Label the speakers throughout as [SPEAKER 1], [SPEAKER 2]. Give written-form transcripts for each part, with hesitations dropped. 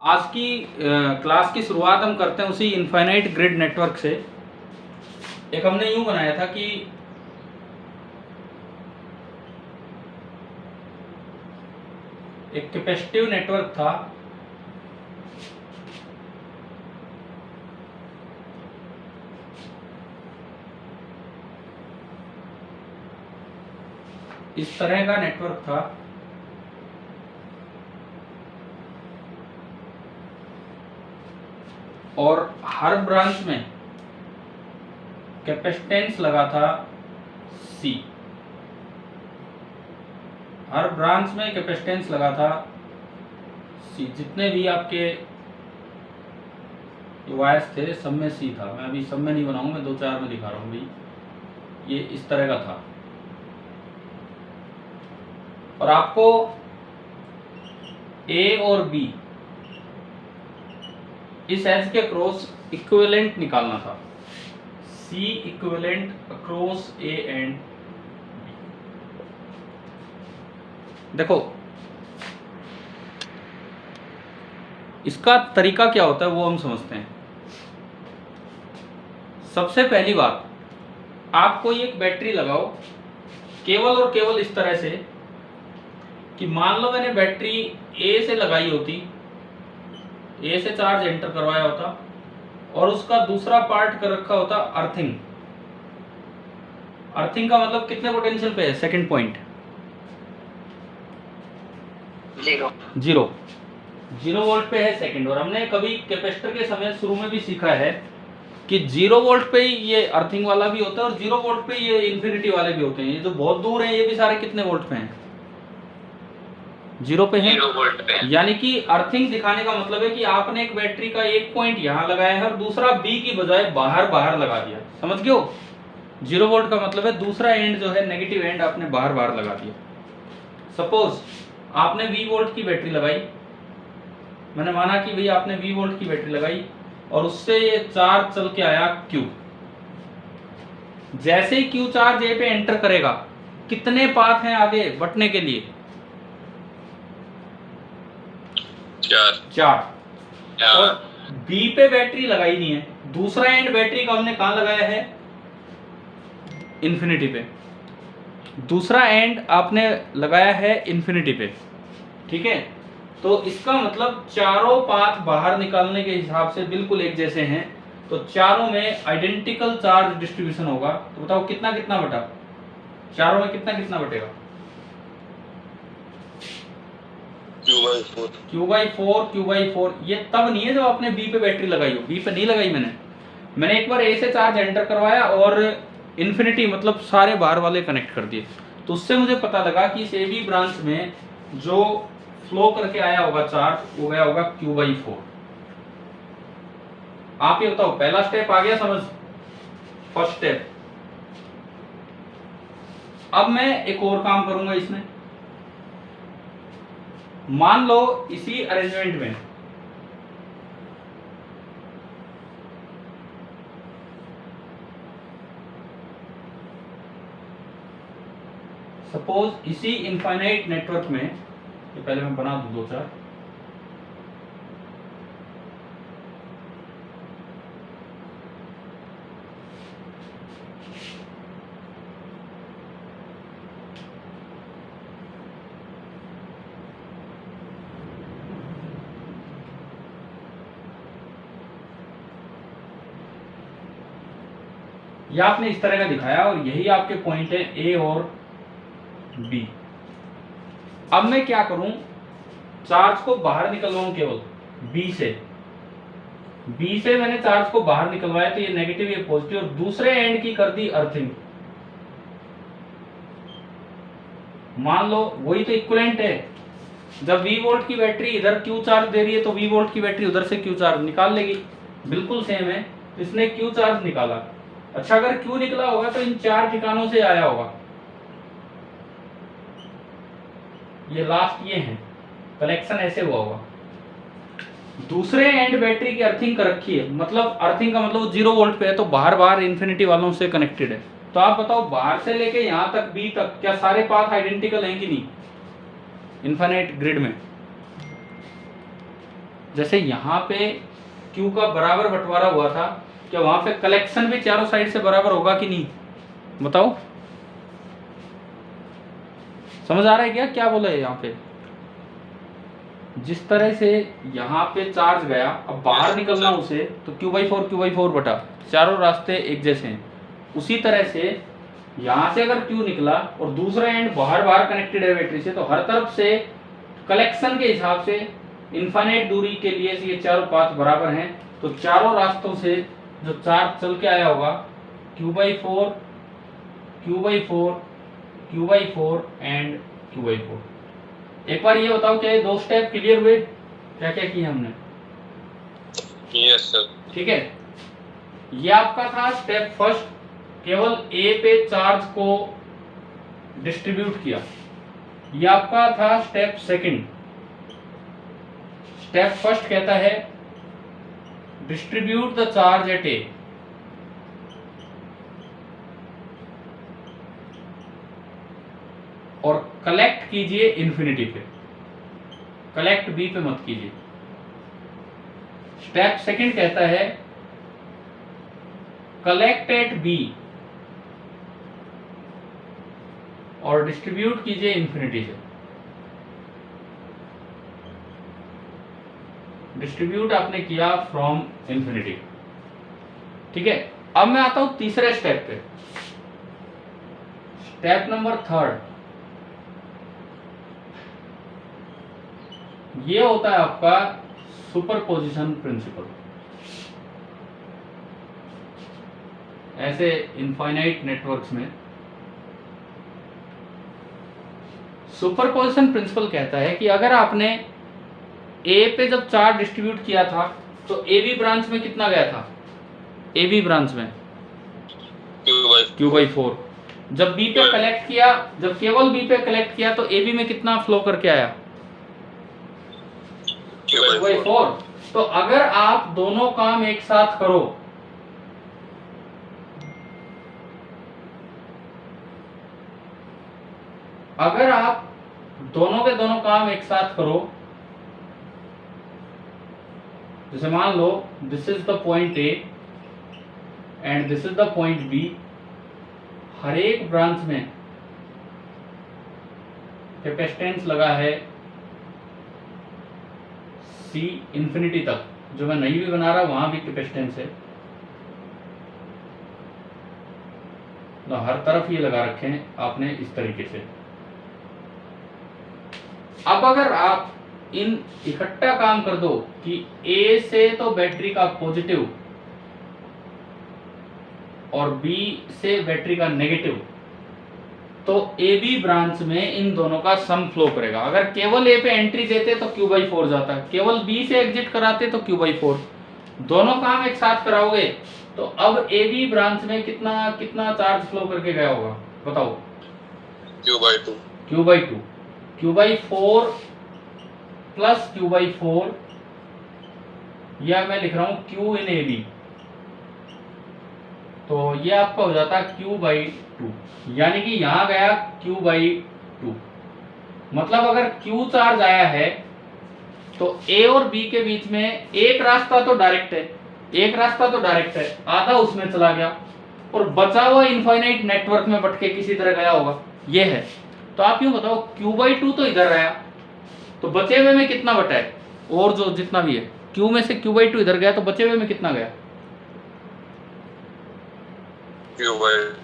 [SPEAKER 1] आज की क्लास की शुरुआत हम करते हैं उसी इनफाइनाइट ग्रिड नेटवर्क से। एक हमने यूं बनाया था कि एक कैपेसिटिव नेटवर्क था, इस तरह का नेटवर्क था, और हर ब्रांच में कैपेसिटेंस लगा था C। हर ब्रांच में कैपेसिटेंस लगा था C। जितने भी आपके वायर्स थे सब में C था। मैं अभी सब में नहीं बनाऊंगा, मैं 2-4 में दिखा रहा हूँ भाई। ये इस तरह का था और आपको A और B इस एज के क्रॉस इक्विवेलेंट निकालना था। C equivalent across A and B। देखो इसका तरीका क्या होता है वो हम समझते हैं। सबसे पहली बात, आप कोई एक बैटरी लगाओ केवल और केवल इस तरह से कि मान लो मैंने बैटरी A से लगाई होती, A से चार्ज एंटर करवाया होता और उसका दूसरा पार्ट कर रखा होता अर्थिंग। अर्थिंग का मतलब कितने पोटेंशियल पे है? सेकंड पॉइंट जीरो वोल्ट पे है सेकंड। और हमने कभी कैपेसिटर के समय शुरू में भी सीखा है कि 0 वोल्ट पे ही ये अर्थिंग वाला भी होता है और 0 वोल्ट पे ये इन्फिनिटी वाले भी होते हैं। ये जो बहुत दूर हैं ये भी सारे कितने वोल्ट पे हैं? 0 पे हैं।
[SPEAKER 2] 0 वोल्ट पे।
[SPEAKER 1] यानी कि अर्थिंग दिखाने का मतलब है कि आपने एक बैटरी का एक पॉइंट यहाँ लगाया है और दूसरा B की बजाय बाहर लगा दिया। समझ गए हो? 0 वोल्ट का मतलब है दूसरा एंड जो है नेगेटिव एंड आपने बाहर लगा दिया। सपोज आपने 20 वोल्ट की बैटरी लगाई, मैंने माना कि भाई आपने 20 वोल्ट की बैटरी लगाई और उससे ये चार्ज चल के आया Q। जैसे ही Q चार्ज A पे एंटर करेगा, कितने पाथ हैं आगे बढ़ने के लिए? 4। और B पे बैटरी लगाई नहीं है, दूसरा एंड बैटरी का हमने कहां लगाया है? इन्फिनिटी पे। दूसरा एंड आपने लगाया है इन्फिनिटी पे, ठीक है। तो इसका मतलब चारों पाथ बाहर निकालने के हिसाब से बिल्कुल एक जैसे हैं, तो चारों में आइडेंटिकल चार्ज डिस्ट्रीब्यूशन होगा। तो बताओ कितना कितना बटा? चारों में कितना कितना बटेगा? Q/4। ये तब नहीं है जब आपने B पे बैटरी लगाई हो। B पे नहीं लगाई मैंने एक बार A से चार्ज एंटर करवाया और इन्फिनिटी मतलब सारे बाहर वाले कनेक्ट कर दिए। तो उससे मुझे पता लगा कि इस AB ब्रांच में जो फ्लो करके आया होगा चार्ज वो गया होगा Q/4। आप ये बताओ, पहला स्टेप आ गया समझ? First step. अब मैं एक और काम करूंगा इसमें। मान लो इसी अरेंजमेंट में सपोज इसी इनफाइनाइट नेटवर्क में, तो पहले मैं बना दूं 2-4। ये आपने इस तरह का दिखाया और यही आपके पॉइंट है A और B। अब मैं क्या करूं, चार्ज को बाहर निकलवाऊं केवल B से मैंने चार्ज को बाहर निकलवाया तो ये नेगेटिव ये पॉजिटिव, और दूसरे एंड की कर दी अर्थिंग। मान लो वही तो इक्विवेलेंट है। जब V वोल्ट की बैटरी इधर Q चार्ज दे रही है तो V वोल्ट की बैटरी उधर से Q चार्ज निकाल लेगी, बिल्कुल सेम है। इसने Q चार्ज निकाला। अच्छा, अगर Q निकला होगा तो इन 4 ठिकानों से आया होगा। ये लास्ट ये है, कनेक्शन ऐसे हुआ होगा। दूसरे एंड बैटरी की अर्थिंग कर रखी है, मतलब अर्थिंग का मतलब 0 वोल्ट पे है तो बाहर इन्फिनिटी वालों से कनेक्टेड है। तो आप बताओ बाहर से लेके यहां तक B तक क्या सारे पाथ आइडेंटिकल हैं कि नहीं इनफाइनाइट ग्रिड में? जैसे यहाँ पे Q का बराबर बंटवारा हुआ था, क्या वहां पे कलेक्शन भी चारों साइड से बराबर होगा कि नहीं, बताओ। समझ आ रहा है क्या बोला है यहाँ पे। जिस तरह से यहाँ पे चार्ज गया, अब बाहर निकलना उसे, तो Q/4 बटा, चारों रास्ते एक जैसे हैं। उसी तरह से यहाँ से अगर Q निकला और दूसरा एंड बाहर कनेक्टेड है बैटरी से, तो हर तरफ से कलेक्शन के हिसाब से इनफाइनाइट दूरी के लिए ये चारों पाथ बराबर हैं, तो चारों रास्तों से जो चार्ज चल के आया होगा Q/4 एंड Q/4। एक बार ये बताओ, क्या ये दो स्टेप क्लियर हुए, क्या क्या किए हमने?
[SPEAKER 2] Yes sir.
[SPEAKER 1] ठीक है, ये आपका था स्टेप फर्स्ट, केवल ए पे चार्ज को डिस्ट्रीब्यूट किया। ये आपका था स्टेप सेकंड। स्टेप फर्स्ट कहता है डिस्ट्रीब्यूट द चार्ज एट ए, और कलेक्ट कीजिए इन्फिनिटी पे, कलेक्ट बी पे मत कीजिए। स्टेप सेकंड कहता है कलेक्ट एट बी और डिस्ट्रीब्यूट कीजिए इन्फिनिटी से। डिस्ट्रीब्यूट आपने किया फ्रॉम इन्फिनिटी। ठीक है, अब मैं आता हूं तीसरे स्टेप पे, स्टेप नंबर थर्ड। ये होता है आपका सुपरपोजिशन प्रिंसिपल। ऐसे इनफाइनाइट नेटवर्क्स में सुपरपोजिशन प्रिंसिपल कहता है कि अगर आपने ए पे जब चार्ज डिस्ट्रीब्यूट किया था, तो ए बी ब्रांच में कितना गया था? ए बी ब्रांच में Q/4। जब बी पे कलेक्ट किया, जब केवल बी पे कलेक्ट किया, तो ए बी में कितना फ्लो करके आया? Q/4। तो अगर आप दोनों काम एक साथ करो, अगर आप दोनों के दोनों काम एक साथ करो, जैसे मान लो this is the point A and this is the point B, हर एक ब्रांच में कैपेसिटेंस लगा है C इन्फिनिटी तक, जो मैं नहीं भी बना रहा वहां भी कैपेसिटेंस है, तो हर तरफ ये लगा रखे हैं आपने इस तरीके से। अब अगर आप इन इकट्ठा काम कर दो कि A से तो बैटरी का पॉजिटिव और B से बैटरी का नेगेटिव, तो ए बी ब्रांच में इन दोनों का सम फ्लो करेगा। अगर केवल ए पे एंट्री देते तो Q/4 जाता, केवल बी से एग्जिट कराते तो Q/4। दोनों काम एक साथ कराओगे तो अब ए बी ब्रांच में कितना कितना चार्ज फ्लो करके गया होगा, बताओ? Q/2 Q/4 प्लस Q/4, या मैं लिख रहा हूं Q इन ए बी, तो ये आपका हो जाता है Q/2, यानी कि यहां गया Q/2। मतलब अगर Q चार्ज आया है तो A और B के बीच में एक रास्ता तो डायरेक्ट है, आधा उसमें चला गया, और बचा हुआ इनफाइनाइट नेटवर्क में भटके किसी तरह गया होगा, ये है। तो आप यूं बताओ, Q/2 तो इधर आया, तो बचे हुए में कितना बटा है? और जो जितना भी है, Q में से Q/2 इधर गया, तो बचे हुए में कितना गया?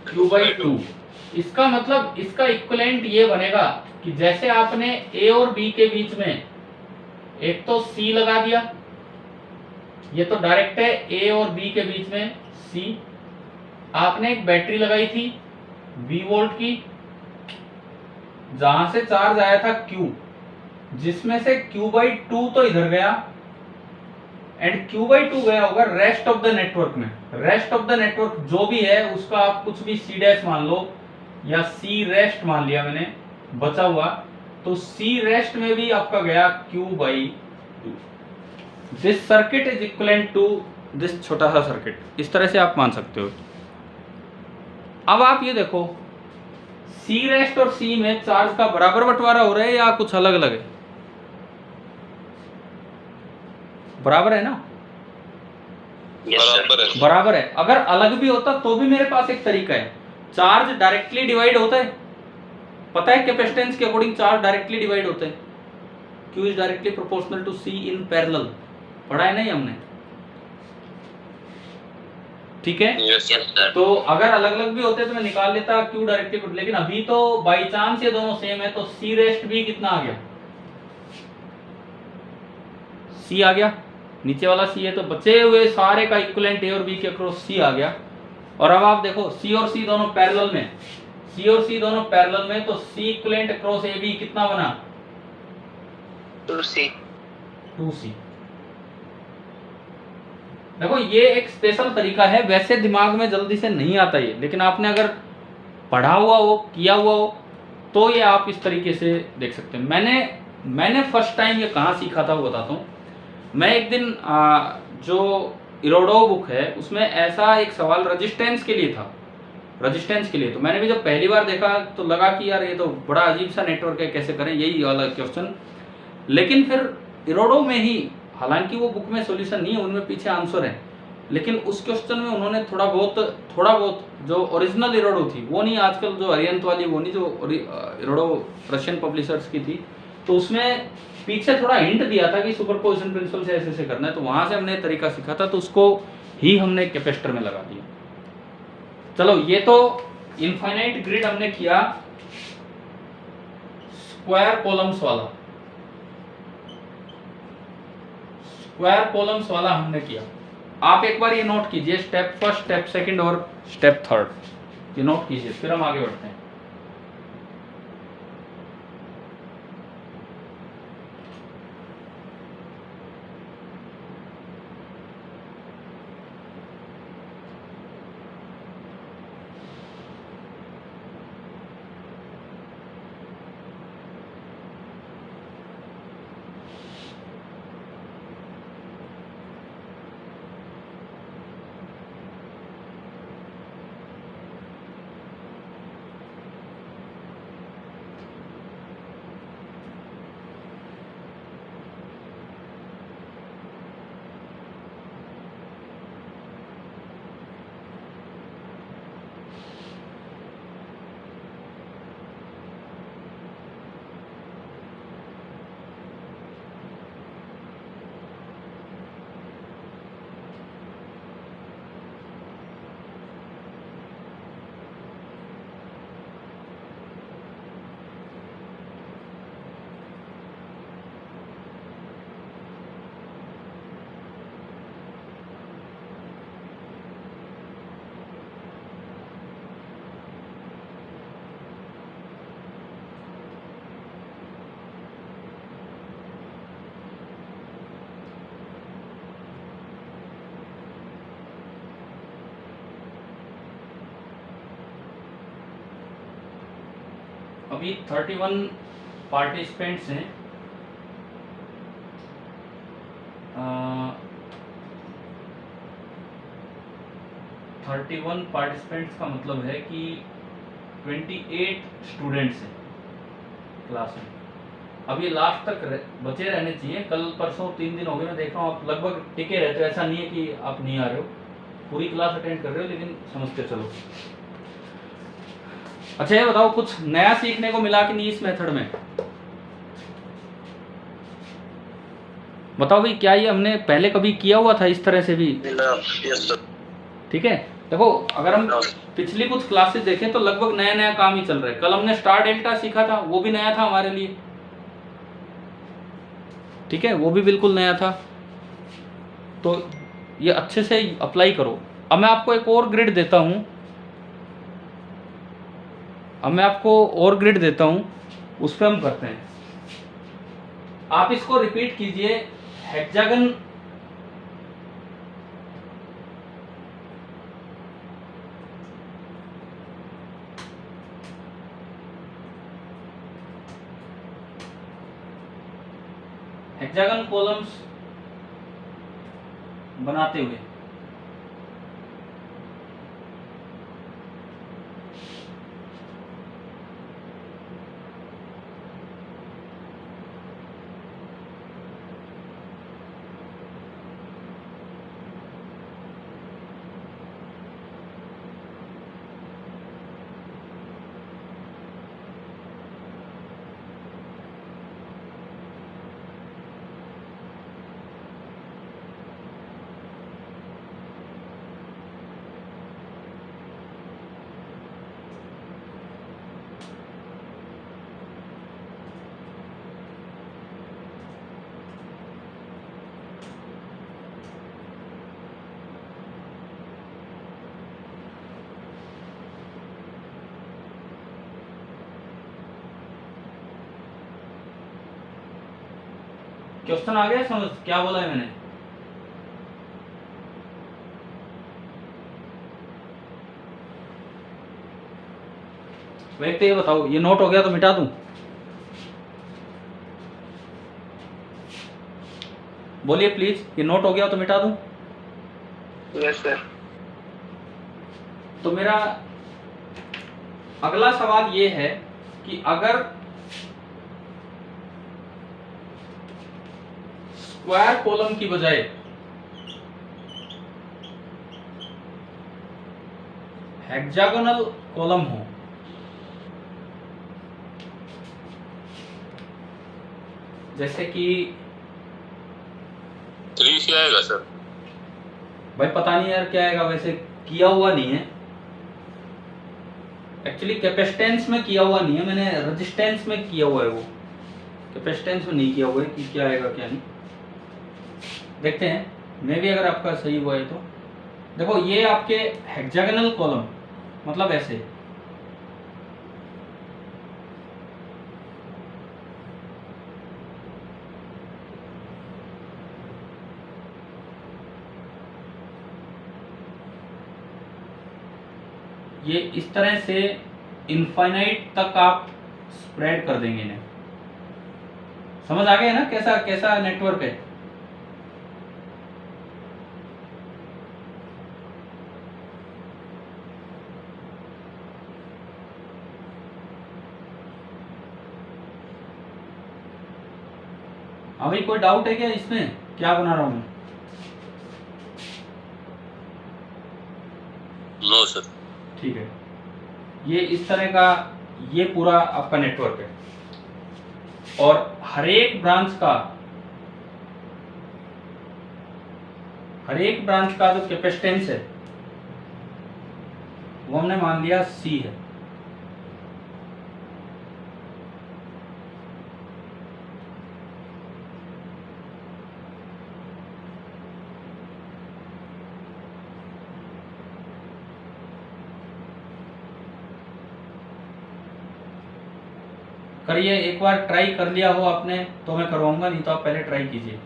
[SPEAKER 1] Q/2। इसका मतलब इसका इक्विवेलेंट ये बनेगा कि जैसे आपने A और B के बीच में एक तो C लगा दिया, ये तो डायरेक्ट है A और B के बीच में C, आपने एक बैटरी लगाई थी 20 वोल्ट की, जहां से चार्ज आया था Q, जिसमें से Q/2 तो इधर गया एंड Q/2 गया होगा रेस्ट ऑफ द नेटवर्क में। रेस्ट ऑफ द नेटवर्क जो भी है उसका आप कुछ भी C' मान लो या C रेस्ट मान लिया मैंने, बचा हुआ, तो C रेस्ट में भी आपका गया Q/2। This circuit is equivalent to this छोटा सा सर्किट, इस तरह से आप मान सकते हो। अब आप ये देखो, C रेस्ट और C में चार्ज का बराबर बंटवारा हो रहा है या कुछ अलग अलग है? बराबर है ना?
[SPEAKER 2] बराबर है।
[SPEAKER 1] बराबर है। अगर अलग भी होता तो भी मेरे पास एक तरीका है, चार्ज डायरेक्टली डिवाइड होता है, पता है कैपेसिटेंस के अकॉर्डिंग चार्ज डायरेक्टली डिवाइड होते हैं, Q is directly proportional to C in parallel, पढ़ा है नहीं हमने? ठीक है।
[SPEAKER 2] Yes sir.
[SPEAKER 1] तो अगर अलग अलग भी होते तो मैं निकाल लेता Q डायरेक्टली, लेकिन अभी तो बाई चांस ये दोनों सेम है, तो C रेस्ट भी कितना आ गया, C आ गया, नीचे वाला C है, तो बचे हुए सारे का इक्विवेलेंट A और B के अक्रॉस C आ गया। और अब आप देखो C और C दोनों पैरेलल में, C और C दोनों पैरेलल में, तो C इक्विवेलेंट अक्रॉस AB कितना बना?
[SPEAKER 3] 2C।
[SPEAKER 1] 2C। देखो ये एक स्पेशल तरीका है, वैसे दिमाग में जल्दी से नहीं आता ये, लेकिन आपने अगर पढ़ा हुआ हो, किया हुआ हो, तो ये आप इस तरीके से देख सकते हैं। मैंने फर्स्ट टाइम ये कहाँ सीखा था वो बताता हूँ। मैं एक दिन जो इरोडो बुक है उसमें ऐसा एक सवाल रेजिस्टेंस के लिए था, रेजिस्टेंस के लिए, तो मैंने भी जब पहली बार देखा तो लगा कि यार ये तो बड़ा अजीब सा नेटवर्क है, कैसे करें यही वाला क्वेश्चन। लेकिन फिर इरोडो में ही, हालांकि वो बुक में सॉल्यूशन नहीं है, उनमें पीछे आंसर है, लेकिन उस क्वेश्चन में उन्होंने थोड़ा बहुत जो ओरिजिनल इरोडो थी, वो नहीं आजकल जो अरियंत वाली, वो नहीं, जो इरोडो रशियन पब्लिशर्स की थी, तो उसमें पीछे थोड़ा हिंट दिया था कि सुपरपोजिशन प्रिंसिपल से ऐसे ऐसे करना है, तो वहां से हमने तरीका सीखा था, तो उसको ही हमने कैपेसिटर में लगा दिया। चलो ये तो इनफाइनाइट ग्रिड हमने किया, स्क्वायर कॉलम्स वाला, स्क्वायर कॉलम्स वाला हमने किया। आप एक बार ये नोट कीजिए, स्टेप फर्स्ट, स्टेप सेकंड और स्टेप थर्ड, ये नोट कीजिए, फिर हम आगे बढ़ते हैं। अभी 31 पार्टिसिपेंट्स हैं, 31 पार्टिसिपेंट्स का मतलब है कि 28 स्टूडेंट्स हैं क्लास में। अब ये लास्ट तक बचे रहने चाहिए, कल परसों 3 दिन हो गए, मैं देख रहा हूँ आप लगभग टिके रहते हो, ऐसा नहीं है कि आप नहीं आ रहे हो, पूरी क्लास अटेंड कर रहे हो, लेकिन समझते चलो। अच्छा ये बताओ, कुछ नया सीखने को मिला कि नहीं इस मेथड में? बताओ भाई, क्या ये हमने पहले कभी किया हुआ था इस तरह से भी?
[SPEAKER 2] Yes sir.
[SPEAKER 1] ठीक है, देखो अगर हम पिछली कुछ क्लासेस देखें तो लगभग नया नया काम ही चल रहा है। कल हमने स्टार डेल्टा सीखा था, वो भी नया था हमारे लिए, ठीक है, वो भी बिल्कुल नया था, तो ये अच्छे से अप्लाई करो। अब मैं आपको एक और ग्रिड देता हूँ, ग्रिड देता हूँ, उस पर हम करते हैं। आप इसको रिपीट कीजिए, हेक्सागन कॉलम्स बनाते हुए क्वेश्चन आ गया समझ क्या बोला है मैंने? वैसे ये बताओ, ये नोट हो गया तो मिटा दूं? बोलिए प्लीज, ये नोट हो गया तो मिटा दूं?
[SPEAKER 2] Yes sir.
[SPEAKER 1] तो मेरा अगला सवाल ये है कि अगर स्क्वायर कॉलम की बजाय हेक्सागोनल कॉलम हो, जैसे कि
[SPEAKER 2] 3C आएगा सर।
[SPEAKER 1] भाई पता नहीं यार क्या आएगा, वैसे किया हुआ नहीं है एक्चुअली, कैपेसिटेंस में किया हुआ नहीं है मैंने, रेजिस्टेंस में किया हुआ है वो, कैपेसिटेंस में नहीं किया हुआ है कि क्या आएगा क्या नहीं। देखते हैं, मे भी अगर आपका सही हुआ है तो। देखो ये आपके हेक्सागोनल कॉलम मतलब ऐसे, ये इस तरह से इनफाइनाइट तक आप स्प्रेड कर देंगे इन्हें। समझ आ गया ना कैसा कैसा नेटवर्क है? अभी कोई डाउट है क्या इसमें, क्या बना रहा हूं मैं?
[SPEAKER 2] No sir.
[SPEAKER 1] ठीक है, ये इस तरह का ये पूरा आपका नेटवर्क है, और हर एक ब्रांच का जो कैपेसिटेंस है वो हमने मान लिया C है। करिए, एक बार ट्राई कर लिया हो आपने तो मैं करवाऊंगा, नहीं तो आप पहले ट्राई कीजिए।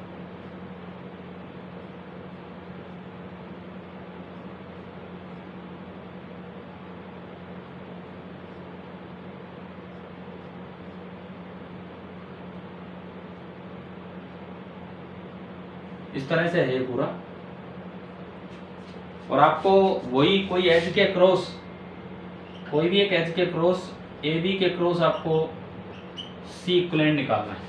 [SPEAKER 1] इस तरह से है पूरा, और आपको वही कोई एज के क्रॉस, कोई भी एक एज के क्रॉस ए बी के क्रॉस आपको सी इक्विवेलेंट निकालना है।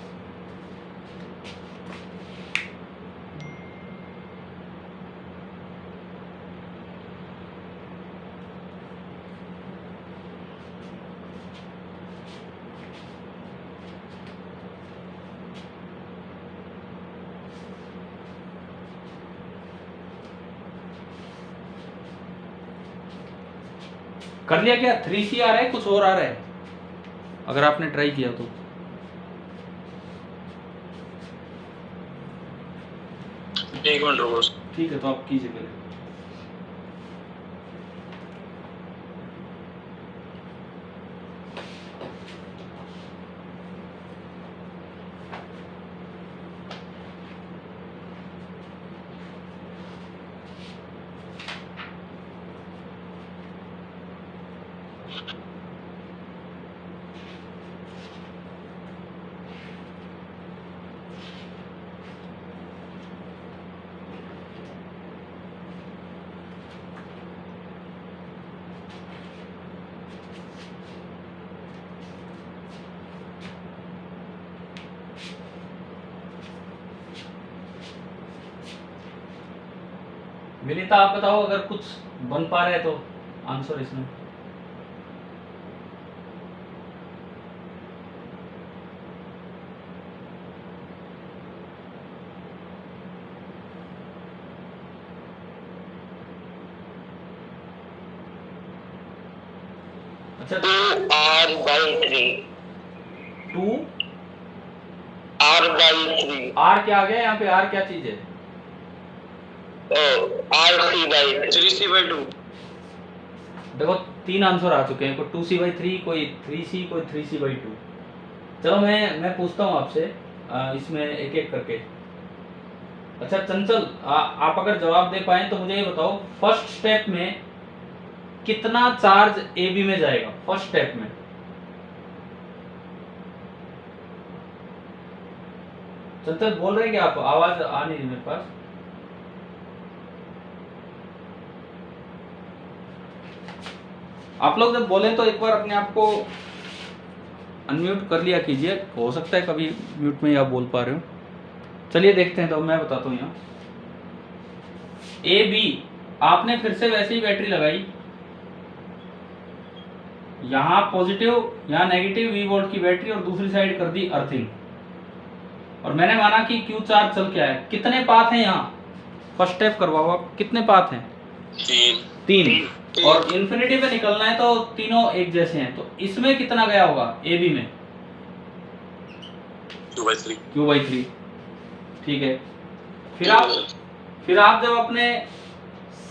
[SPEAKER 1] कर लिया क्या? 3C आ रहा है, कुछ और आ रहा है अगर आपने ट्राई किया तो?
[SPEAKER 2] एक मिनट रुको।
[SPEAKER 1] ठीक है, तो आप कीजिए पहले। विनीता आप बताओ अगर कुछ बन पा रहा है तो आंसर इसमें। अच्छा,
[SPEAKER 2] 2R/3।
[SPEAKER 1] 2R/3। R क्या आ गया यहाँ पे? R क्या चीज है?
[SPEAKER 2] RC/3। 3C/2।
[SPEAKER 1] देखो 3 आंसर आ चुके हैं, कोई 2C/3, कोई 3C, कोई 3C/2। चलो मैं पूछता हूँ आपसे इसमें एक एक करके। अच्छा चंचल, आप अगर जवाब दे पाए तो मुझे ये बताओ, फर्स्ट स्टेप में कितना चार्ज ए बी में जाएगा? फर्स्ट स्टेप में चंचल बोल रहे हैं कि आप, आवाज आ नहीं रही मेरे पास। आप लोग जब बोले तो एक बार अपने आप को अनम्यूट कर लिया कीजिए, हो सकता है कभी म्यूट में ही आप बोल पा रहे हो। चलिए देखते हैं, तो मैं बताता हूँ। यहाँ ए बी आपने फिर से वैसे ही बैटरी लगाई, यहाँ पॉजिटिव यहाँ नेगेटिव वी वोल्ट की बैटरी और दूसरी साइड कर दी अर्थिंग, और मैंने माना कि क्यू चार्ज चल के आया। कितने पाथ हैं यहाँ? फर्स्ट स्टेप करवाओ आप, कितने पाथ हैं? तीन। और इन्फिनिटी पे निकलना है तो तीनों एक जैसे हैं, तो इसमें कितना गया होगा ए बी में? Q/3। ठीक है। फिर आप जब अपने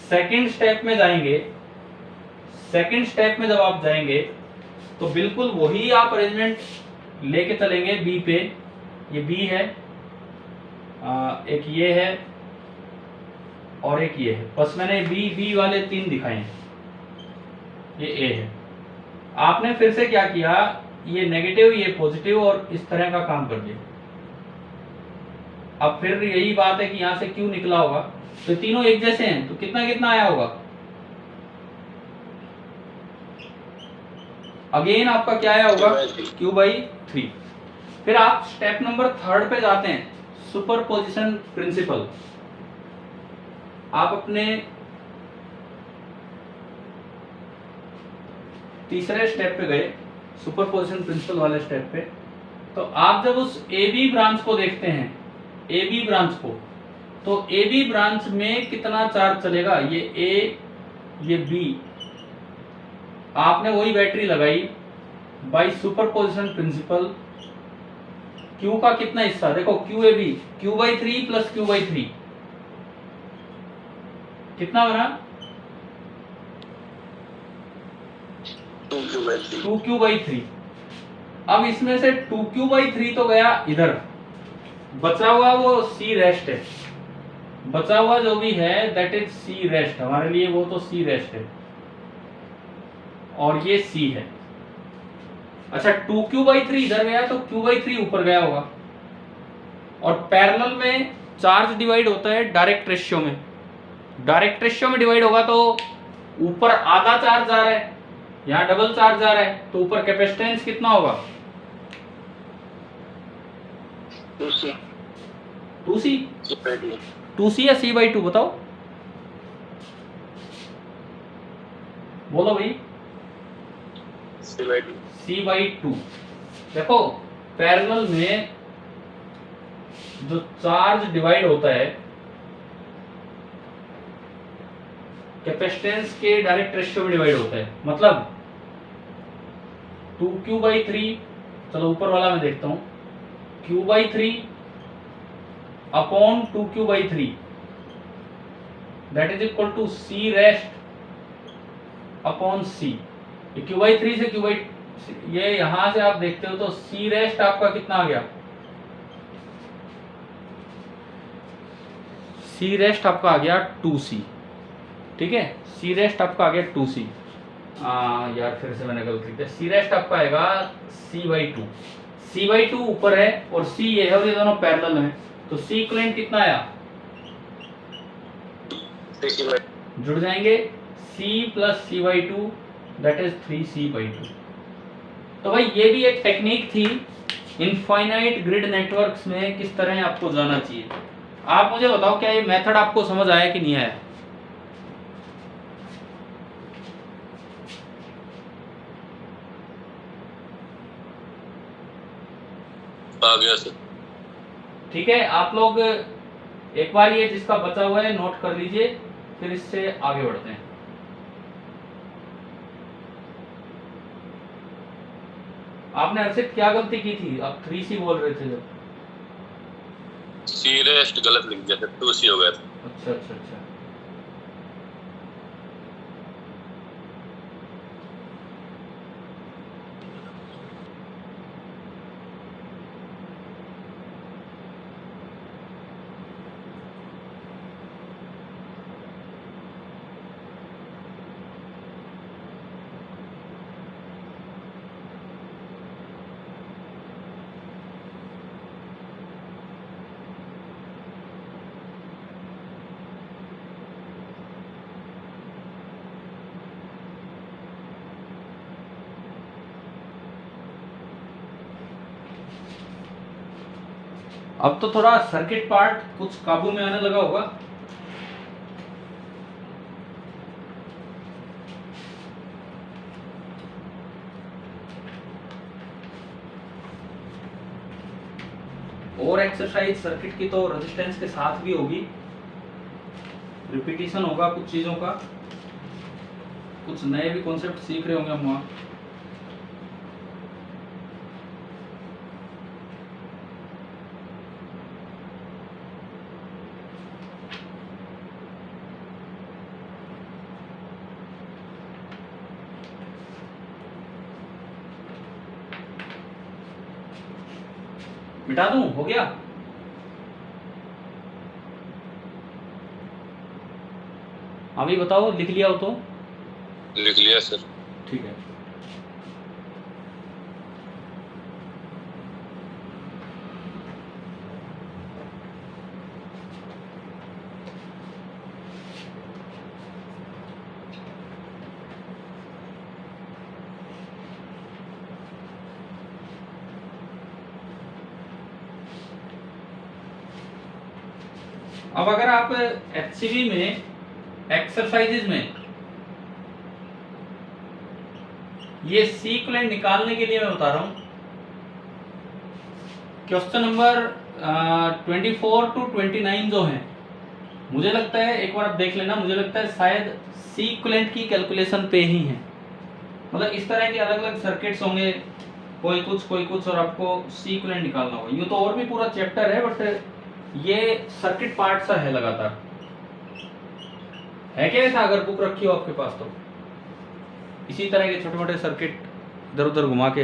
[SPEAKER 1] सेकंड स्टेप में जाएंगे, सेकंड स्टेप में जब आप जाएंगे तो बिल्कुल वही आप अरेंजमेंट लेके चलेंगे बी पे। ये बी है, एक ये है और एक ये है, बस मैंने बी वाले तीन दिखाए हैं। ये ए है। आपने फिर से क्या किया, ये नेगेटिव ये पॉजिटिव और इस तरह का काम कर दिया। अब फिर यही बात है कि यहां से क्यू निकला होगा, तो तीनों एक जैसे हैं, तो कितना कितना आया होगा? अगेन आपका क्या आया होगा? Q/3। फिर आप स्टेप नंबर 3 पे जाते हैं, सुपरपोजिशन प्रिंसिपल। आप अपने तीसरे स्टेप पे गए, सुपरपोजिशन प्रिंसिपल वाले स्टेप पे। तो आप जब उस ए बी ब्रांच को देखते हैं, ए बी ब्रांच को, तो ए बी ब्रांच में कितना चार्ज चलेगा? ये ए ये बी, आपने वही बैटरी लगाई बाई सुपरपोजिशन प्रिंसिपल। Q का कितना हिस्सा देखो, QAB Q/3 प्लस Q/3 कितना बना? 2Q/3। अब इसमें से 2Q/3 तो गया इधर, बचा हुआ वो C रेस्ट है, बचा हुआ जो भी है दैट इज C रेस्ट हमारे लिए, वो तो C रेस्ट है और ये C है। अच्छा 2Q/3 इधर गया तो Q/3 ऊपर गया होगा, और पैरेलल में चार्ज डिवाइड होता है डायरेक्ट रेशियो में। डायरेक्ट रेशियो में डिवाइड होगा तो ऊपर आधा चार्ज जा रहा है, यहाँ डबल चार्ज जा रहा है, तो ऊपर कैपेसिटेंस कितना होगा?
[SPEAKER 2] 2C
[SPEAKER 1] 2C या C/2 बताओ, बोलो भाई। C/2। देखो पैरेलल में जो चार्ज डिवाइड होता है कैपेसिटेंस के डायरेक्ट रेशियो में डिवाइड होता है, मतलब 2Q/3, चलो ऊपर वाला मैं देखता हूं, Q/3 upon 2Q/3 that is equal to C rest upon C। Q/3 से ये यहां से आप देखते हो तो C रेस्ट आपका कितना आ गया? C रेस्ट आपका आ गया 2C। ठीक है, C रेस्ट आपका आ गया 2C। यार फिर से मैंने गलती की, C रेस्ट आपका आएगा C/2। C/2 ऊपर है और C ये है, और ये दोनों पैरेलल हैं, तो C इक्विवेलेंट कितना आया? जुड़ जाएंगे, C plus C/2 that is 3C/2। तो भाई ये भी एक टेक्निक थी इनफाइनाइट ग्रिड नेटवर्क्स में किस तरह आपको जाना चाहिए। आप मुझे बताओ, क्या ये मेथड आपको समझ आया कि नहीं आया?
[SPEAKER 2] आ गया सर।
[SPEAKER 1] ठीक है, आप लोग एक बार ये जिसका बचा हुआ है नोट कर लीजिए, फिर इससे आगे बढ़ते हैं। आपने अर्षित क्या गलती की थी? आप 3C बोल रहे थे जब।
[SPEAKER 2] C रेस्ट गलत लिख दिया था, 2C हो गया था।
[SPEAKER 1] अच्छा अच्छा अच्छा। अब तो थोड़ा सर्किट पार्ट कुछ काबू में आने लगा होगा। और एक्सरसाइज सर्किट की तो रेजिस्टेंस के साथ भी होगी, रिपीटिशन होगा कुछ चीजों का, कुछ नए भी कॉन्सेप्ट सीख रहे होंगे हम वहाँ। मिटा दूं, हो गया? अभी बताओ, लिख लिया हो तो?
[SPEAKER 2] लिख लिया सर।
[SPEAKER 1] ठीक है। अब अगर आप HCV में एक्सरसाइजेज में ये सीक्वेंस निकालने के लिए मैं बता रहा हूं, क्वेश्चन नंबर 24 to 29 जो है, मुझे लगता है एक बार आप देख लेना, मुझे लगता है शायद सीक्वेंस की कैलकुलेशन पे ही है। मतलब इस तरह के अलग अलग सर्किट्स होंगे, कोई कुछ और आपको सीक्वेंस निकालना होगा। यूँ तो और भी पूरा चैप्टर है, बट ये सर्किट पार्ट सा है लगातार। है क्या ऐसा? अगर बुक रखी हो आपके पास तो इसी तरह के छोटे मोटे सर्किट इधर उधर घुमा के।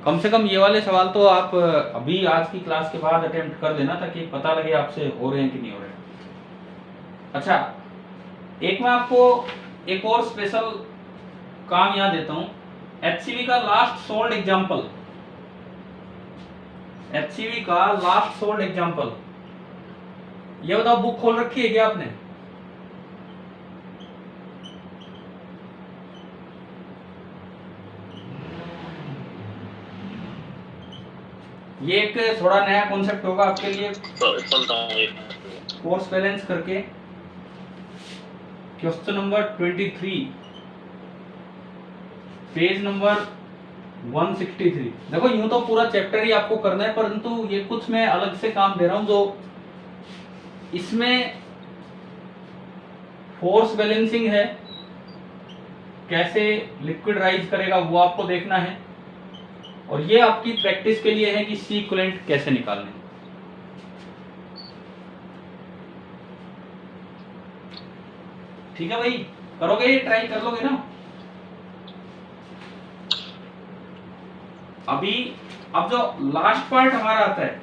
[SPEAKER 1] कम से कम ये वाले सवाल तो आप अभी आज की क्लास के बाद अटेम्प्ट कर देना, ताकि पता लगे आपसे हो रहे हैं कि नहीं हो रहे हैं। अच्छा, एक मैं आपको एक और स्पेशल काम यहाँ देता हूँ। HCV का लास्ट सोल्ड एग्जाम्पल, HCV का लास्ट सोल्ड एग्जाम्पल, ये बताओ बुक खोल रखी है क्या आपने? ये एक थोड़ा नया कॉन्सेप्ट होगा आपके लिए, फोर्स बैलेंस करके, क्वेश्चन नंबर 23, पेज नंबर 163। देखो यूं तो पूरा चैप्टर ही आपको करना है, परंतु ये कुछ मैं अलग से काम दे रहा हूं, जो इसमें फोर्स बैलेंसिंग है, कैसे लिक्विड राइज करेगा वो आपको देखना है, और ये आपकी प्रैक्टिस के लिए है कि सीक्वेंट कैसे निकालने। ठीक है भाई, करोगे ये, ट्राई कर लोगे ना? अभी अब जो लास्ट पार्ट हमारा आता है,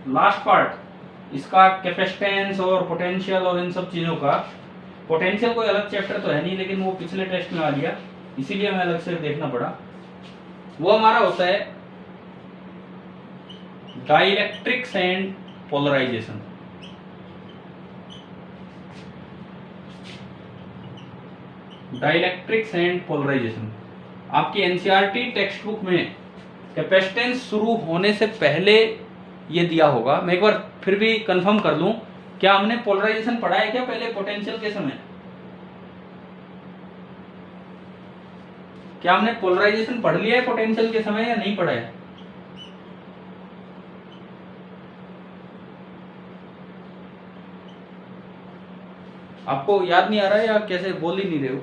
[SPEAKER 1] लास्ट पार्ट इसका कैपेसिटेंस और पोटेंशियल और इन सब चीजों का, पोटेंशियल कोई अलग चैप्टर तो है नहीं, लेकिन वो पिछले टेस्ट में आ गया, इसीलिए हमें अलग से देखना पड़ा। वो हमारा होता है dielectrics and polarisation. Dielectrics and polarisation आपकी एनसीईआरटी टेक्स्ट बुक में कैपेसिटेंस शुरू होने से पहले ये दिया होगा। मैं एक बार फिर भी कंफर्म कर लूं, क्या हमने पोलराइजेशन पढ़ा है क्या पहले पोटेंशियल के समय? क्या हमने पोलराइजेशन पढ़ लिया है पोटेंशियल के समय या नहीं पढ़ा है? आपको याद नहीं आ रहा है या कैसे, बोल ही नहीं रहे हो?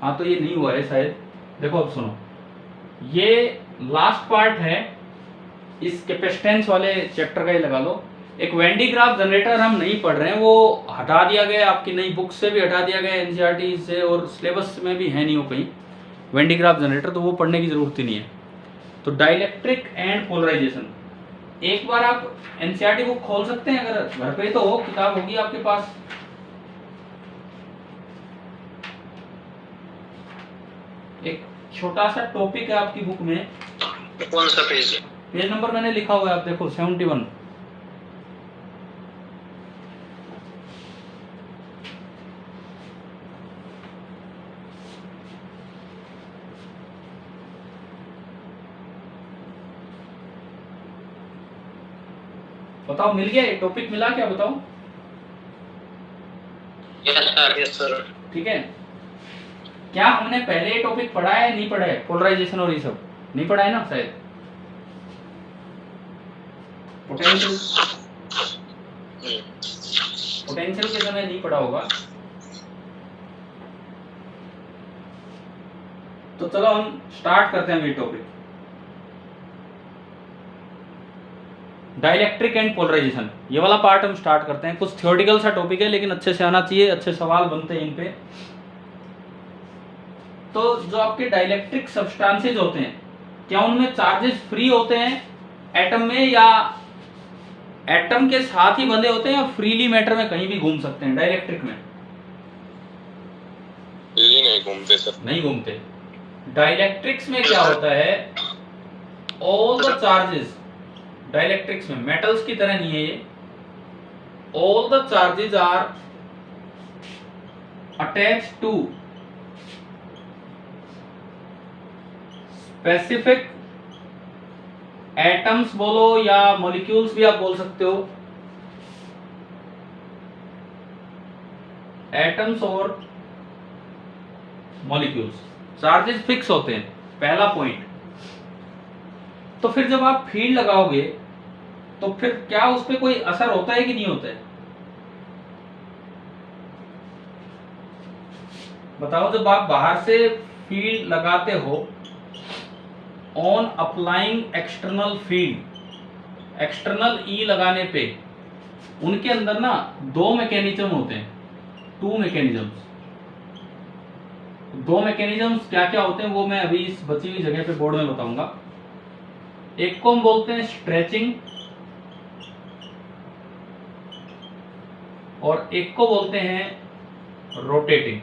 [SPEAKER 1] हाँ तो ये नहीं हुआ है शायद। देखो अब सुनो, ये लास्ट पार्ट है इस कैपेसिटेंस वाले चैप्टर का ही लगा लो। एक वेंडी ग्राफ जनरेटर हम नहीं पढ़ रहे हैं, वो हटा दिया गया, आपकी नई बुक से भी हटा दिया गया, एनसीईआरटी से, और सिलेबस में भी है नहीं वो कहीं वेंडी ग्राफ जनरेटर, तो वो पढ़ने की जरूरत ही नहीं है। तो डाइलेक्ट्रिक एंड पोलराइजेशन एक बार आप एनसीईआरटी बुक खोल सकते हैं, अगर घर पे तो हो, किताब होगी आपके पास। एक छोटा सा टॉपिक है आपकी बुक में।
[SPEAKER 2] कौन सा पेज?
[SPEAKER 1] पेज नंबर मैंने लिखा हुआ है, आप देखो 71। बताओ मिल गया, ये टॉपिक मिला क्या, बताओ।
[SPEAKER 2] Yes sir.
[SPEAKER 1] ठीक है, क्या हमने पहले ये टॉपिक पढ़ा है नहीं पढ़ा है, पोलराइजेशन और ये सब नहीं पढ़ा है ना शायद। पोटेंशियल के समय नहीं पढ़ा होगा। तो चलो हम स्टार्ट करते हैं ये टॉपिक, डाइलेक्ट्रिक एंड पोलराइजेशन। ये वाला पार्ट हम स्टार्ट करते हैं। कुछ थ्योरेटिकल सा टॉपिक है लेकिन अच्छे से आना चाहिए, अच्छे सवाल बनते हैं इन पे। तो जो आपके डाइलेक्ट्रिक सब्सटेंसेस होते हैं, क्या उनमें चार्जेस फ्री होते हैं एटम में, या एटम के साथ ही बंधे होते हैं, या फ्रीली मैटर में कहीं भी घूम सकते हैं डाइलेक्ट्रिक में?
[SPEAKER 2] फ्रीली नहीं घूमते सर।
[SPEAKER 1] नहीं घूमते। डाइलेक्ट्रिक्स में क्या होता है, ऑल द चार्जेस, डाइलेक्ट्रिक्स में मेटल्स की तरह नहीं है ये, all the charges are attached to specific atoms बोलो या मॉलिक्यूल्स भी आप बोल सकते हो, एटम्स और मॉलिक्यूल्स, चार्जेस फिक्स होते हैं, पहला पॉइंट। तो फिर जब आप फील्ड लगाओगे तो फिर क्या उस पर कोई असर होता है कि नहीं होता है, बताओ। जब आप बाहर से फील्ड लगाते हो, on applying external field, external E लगाने पे उनके अंदर ना दो मैकेनिज्म होते हैं, टू मैकेनिज्म्स। दो मैकेनिज्म्स क्या क्या होते हैं वो मैं अभी इस बची हुई जगह पे बोर्ड में बताऊंगा। एक को हम बोलते हैं स्ट्रेचिंग और एक को बोलते हैं रोटेटिंग।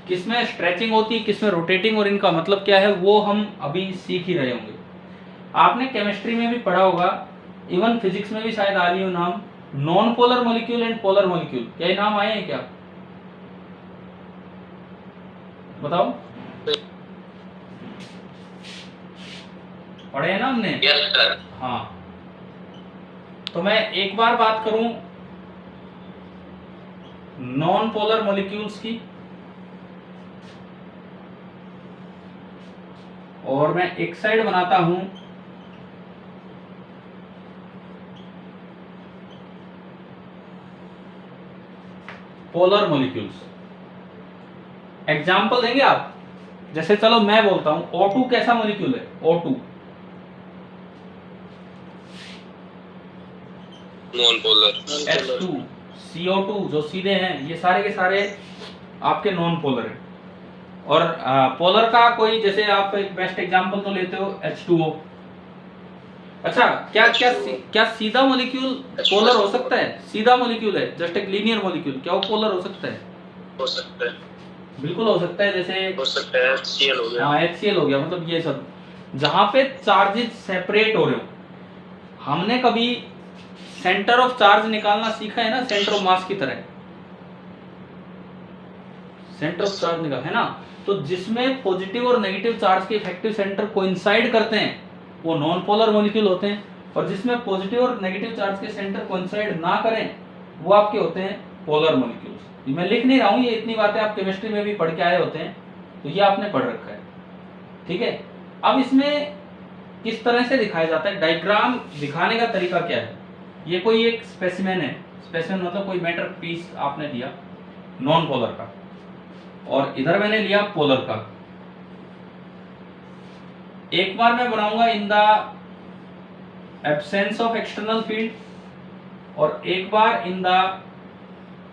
[SPEAKER 1] किसमें स्ट्रेचिंग होती है, किसमें रोटेटिंग, और इनका मतलब क्या है वो हम अभी सीख ही रहे होंगे। आपने केमिस्ट्री में भी पढ़ा होगा, इवन फिजिक्स में भी शायद आ रही हो नाम, non polar molecule and polar molecule. क्या ये नाम आए हैं क्या, बताओ। पढ़े हैं ना हमने?
[SPEAKER 2] Yes sir.
[SPEAKER 1] हाँ, तो मैं एक बार बात करूं नॉन पोलर मॉलिक्यूल्स की, और मैं एक साइड बनाता हूं पोलर मॉलिक्यूल्स। एग्जाम्पल देंगे आप? जैसे चलो मैं बोलता हूं O2 कैसा मॉलिक्यूल है, O2
[SPEAKER 2] non polar.
[SPEAKER 1] H2 CO2 जो सीधे हैं, ये सारे के सारे आपके नॉन पोलर हैं। और पोलर का कोई, जैसे आप एक बेस्ट एग्जांपल तो लेते हो H2O। अच्छा, क्या सीधा मॉलिक्यूल पोलर हो सकता है? सीधा मॉलिक्यूल है, जस्ट एक लीनियर मॉलिक्यूल, क्या वो पोलर हो सकता है?
[SPEAKER 2] हो सकता है,
[SPEAKER 1] बिल्कुल हो सकता है। जैसे
[SPEAKER 2] हो सकता है HCl हो गया।
[SPEAKER 1] हाँ, HCl हो गया। मतलब ये सब जहां पे चार्जेस सेपरेट हो रहे हो, हमने कभी सेंटर ऑफ चार्ज निकालना सीखा है ना, सेंटर ऑफ मास की तरह सेंटर ऑफ चार्ज निकाल है ना। तो जिसमें पॉजिटिव और नेगेटिव चार्ज के इफेक्टिव सेंटर कोइंसाइड करते हैं वो नॉन पोलर मॉलिक्यूल होते हैं, और जिसमें पॉजिटिव और नेगेटिव चार्ज के सेंटर कोइंसाइड ना करें वो आपके होते हैं पोलर मॉलिक्यूल्स। मैं लिख नहीं रहा हूँ, ये इतनी बातें आप केमिस्ट्री में भी पढ़ के आए होते हैं, तो ये आपने पढ़ रखा है, ठीक है। अब इसमें किस तरह से दिखाया जाता है, डायग्राम दिखाने का तरीका क्या है। ये कोई एक स्पेसिमेन है, स्पेसिमेन मतलब कोई मेटल पीस आपने लिया नॉन पोलर का, और इधर मैंने लिया पोलर का। एक बार मैं बनाऊंगा in the absence of external field, और एक बार in the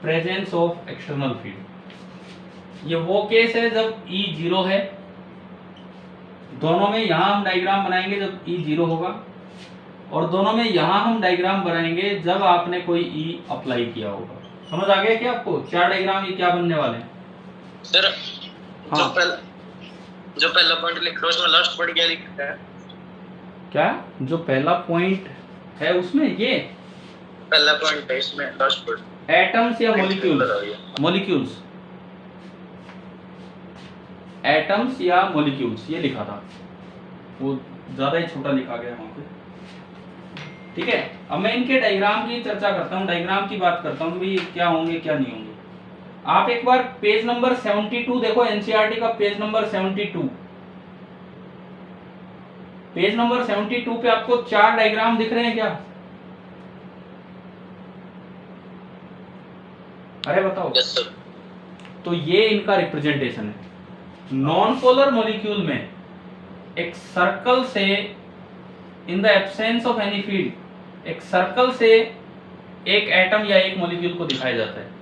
[SPEAKER 1] presence of external field. ये वो केस है जब E 0 है, दोनों में यहां हम डायग्राम बनाएंगे जब E 0 होगा, और दोनों में यहां हम डायग्राम बनाएंगे जब आपने कोई E अप्लाई किया होगा। समझ आ गया क्या आपको? चार डायग्राम ये क्या बनने वाले हैं
[SPEAKER 2] सर?
[SPEAKER 1] हाँ।
[SPEAKER 2] जो पहला पॉइंट लिख रहा हूं उसमें लास्ट पॉइंट क्या लिखा है?
[SPEAKER 1] क्या जो पहला पॉइंट है उसमें ये
[SPEAKER 2] पहला पॉइंट है इसमें लास्ट पॉइंट
[SPEAKER 1] एटम्स या मॉलिक्यूल्स एटम्स या मॉलिक्यूल्स ये लिखा था, वो ज्यादा ही छोटा लिखा गया वहां पे। ठीक है, अब मैं इनके डायग्राम की चर्चा करता हूँ, डायग्राम की बात करता हूँ कि क्या होंगे क्या नहीं होंगे। आप एक बार पेज नंबर 72 देखो, एनसीईआरटी का पेज नंबर 72। पेज नंबर 72 पे आपको 4 डायग्राम दिख रहे हैं क्या? अरे बताओ।
[SPEAKER 2] Yes sir.
[SPEAKER 1] तो ये इनका रिप्रेजेंटेशन है। नॉन पोलर मॉलिक्यूल में एक सर्कल से, इन the absence of any field, एक सर्कल से एक एटम या एक मॉलिक्यूल को दिखाया जाता है।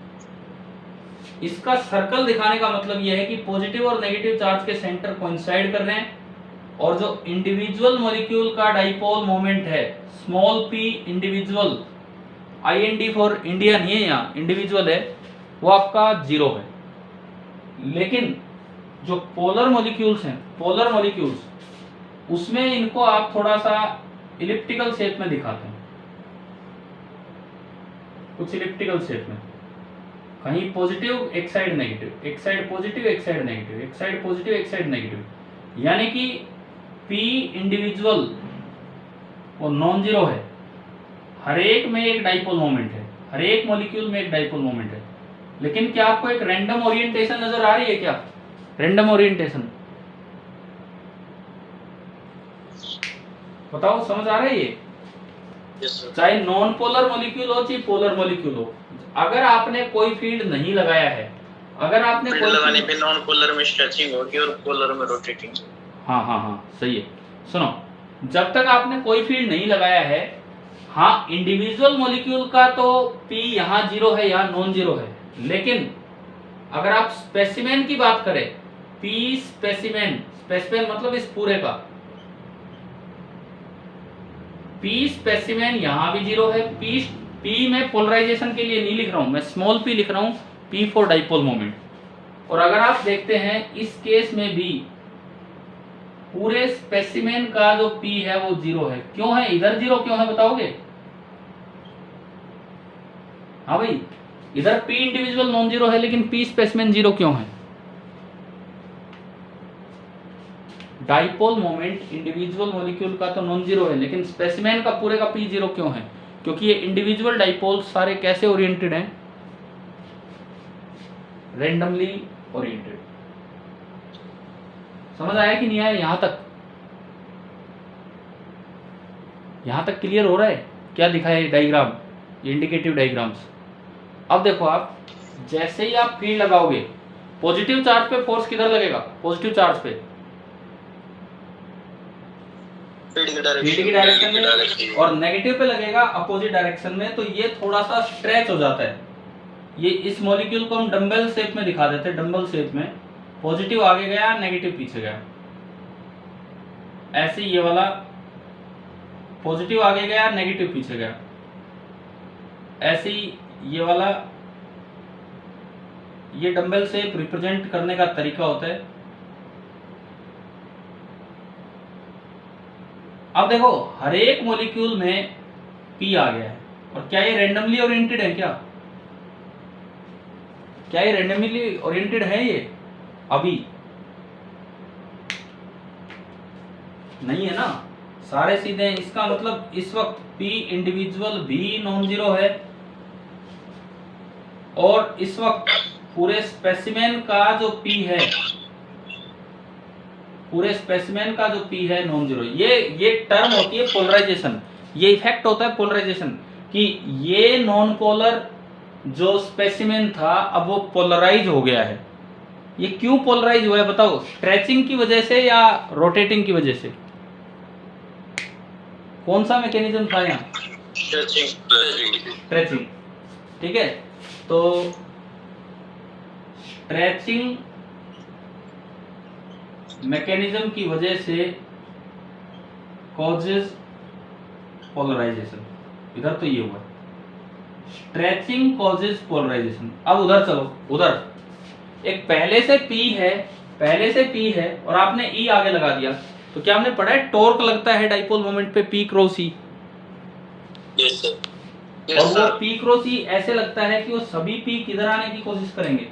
[SPEAKER 1] इसका सर्कल दिखाने का मतलब यह है कि पॉजिटिव और नेगेटिव चार्ज के सेंटर कोइंसाइड कर रहे हैं, और जो इंडिविजुअल मॉलिक्यूल का डाइपोल मोमेंट है small p individual, IND for India नहीं है यहाँ, इंडिविजुअल है, वो आपका 0 है। लेकिन जो पोलर मॉलिक्यूल्स हैं, पोलर मॉलिक्यूल्स, उसमें इनको आप थोड़ा सा इलिप्टिकल शेप में दिखाते हैं, कुछ इलिप्टिकल शेप में, कहीं पॉजिटिव एक साइड नेगेटिव, एक साइड पॉजिटिव एक साइड नेगेटिव, एक साइड पॉजिटिव एक साइड नेगेटिव, यानी कि p इंडिविजुअल वो नॉन जीरो है, हर एक में एक डाइपोल मोमेंट है, हर एक मॉलिक्यूल में एक डाइपोल मोमेंट है। लेकिन क्या आपको एक रैंडम ओरिएंटेशन नजर आ रही है क्या? रैंडम ओरिएंटेशन बताओ, समझ आ रहा है ये? चाहे नॉन पोलर मॉलिक्यूल हो चाहे पोलर मॉलिक्यूल हो, अगर आपने कोई फील्ड नहीं लगाया है, अगर आपने
[SPEAKER 2] फील्ड
[SPEAKER 1] कोई
[SPEAKER 2] लगाने पे नॉन पोलर में स्ट्रेचिंग होगी और पोलर में रोटेटिंग।
[SPEAKER 1] हाँ सही है। सुनो, जब तक आपने कोई फील्ड नहीं लगाया है, हाँ इंडिविजुअल मॉलिक्यूल का तो p यहाँ 0 है, यहाँ नॉन जीरो है, लेकिन अगर आप स्पेसिमेन की बात करें, p स्पेसिमेन, स्पेसिमेन मतलब इस पूरे का, p स्पेसिमेन यहाँ भी 0 है, p में पोलराइजेशन के लिए नहीं लिख रहा हूं मैं, स्मॉल p लिख रहा हूं, p फॉर डाइपोल मोमेंट। और अगर आप देखते हैं इस केस में भी पूरे स्पेसिमेन का जो p है वो 0 है। क्यों है इधर 0, क्यों है बताओगे? हाँ भाई, इधर p इंडिविजुअल नॉन जीरो है लेकिन p स्पेसिमेन 0 क्यों है? डाइपोल मोमेंट इंडिविजुअल मॉलिक्यूल का तो नॉन जीरो है, लेकिन स्पेसिमेन का पूरे का p 0 क्यों है? क्योंकि ये इंडिविजुअल डाइपोल सारे कैसे ओरिएंटेड हैं? Randomly oriented. समझ आया कि नहीं आया? यहां तक क्लियर हो रहा है? क्या दिखाया है डायग्राम, ये इंडिकेटिव डायग्राम्स। अब देखो, आप जैसे ही आप फील्ड लगाओगे, पॉजिटिव चार्ज पे फोर्स किधर लगेगा? पॉजिटिव चार्ज पे
[SPEAKER 2] फील्ड
[SPEAKER 1] की डायरेक्शन में, और नेगेटिव पे लगेगा अपोजिट डायरेक्शन में। तो ये थोड़ा सा स्ट्रेच हो जाता है। ये इस मॉलिक्यूल को हम डंबल शेप में दिखा देते हैं, डंबल शेप में, पॉजिटिव आगे गया, नेगेटिव पीछे गया। ऐसे ये वाला पॉजिटिव आगे गया, नेगेटिव पीछे गया। ऐसे ही ये वाला, ये डंबल शेप रिप्रेजेंट करने का तरीका होता है। अब देखो, हर एक मॉलिक्यूल में p आ गया है, और क्या ये रैंडमली ओरिएंटेड है? क्या ये रैंडमली ओरिएंटेड है? ये अभी नहीं है ना, सारे सीधे हैं। इसका मतलब इस वक्त p इंडिविजुअल भी नॉन जीरो है, और इस वक्त पूरे स्पेसिमेन का जो p है, पूरे स्पेसिमेन का जो p है नॉन जीरो। ये टर्म होती है पोलराइजेशन, ये इफेक्ट होता है पोलराइजेशन, कि ये नॉन पोलर जो स्पेसिमेन था अब वो पोलराइज हो गया है। ये क्यों पोलराइज हुआ है बताओ? स्ट्रेचिंग की वजह से या रोटेटिंग की वजह से? कौन सा मैकेनिज्म था यहाँ? स्ट्रेचिंग। ठीक है, तो स्ट्रेचिंग मैकेनिज्म की वजह से कॉजेज पोलराइजेशन। इधर तो ये हुआ, स्ट्रेचिंग कॉजेज पोलराइजेशन। अब उधर चलो, उधर एक पहले से p है और आपने e आगे लगा दिया। तो क्या हमने पढ़ा है टॉर्क लगता है डाइपोल मोमेंट पे P cross E,
[SPEAKER 2] yes sir,
[SPEAKER 1] और
[SPEAKER 2] यस
[SPEAKER 1] वो
[SPEAKER 2] सर,
[SPEAKER 1] P क्रॉस E ऐसे लगता है कि वो सभी P किधर आने की कोशिश करेंगे,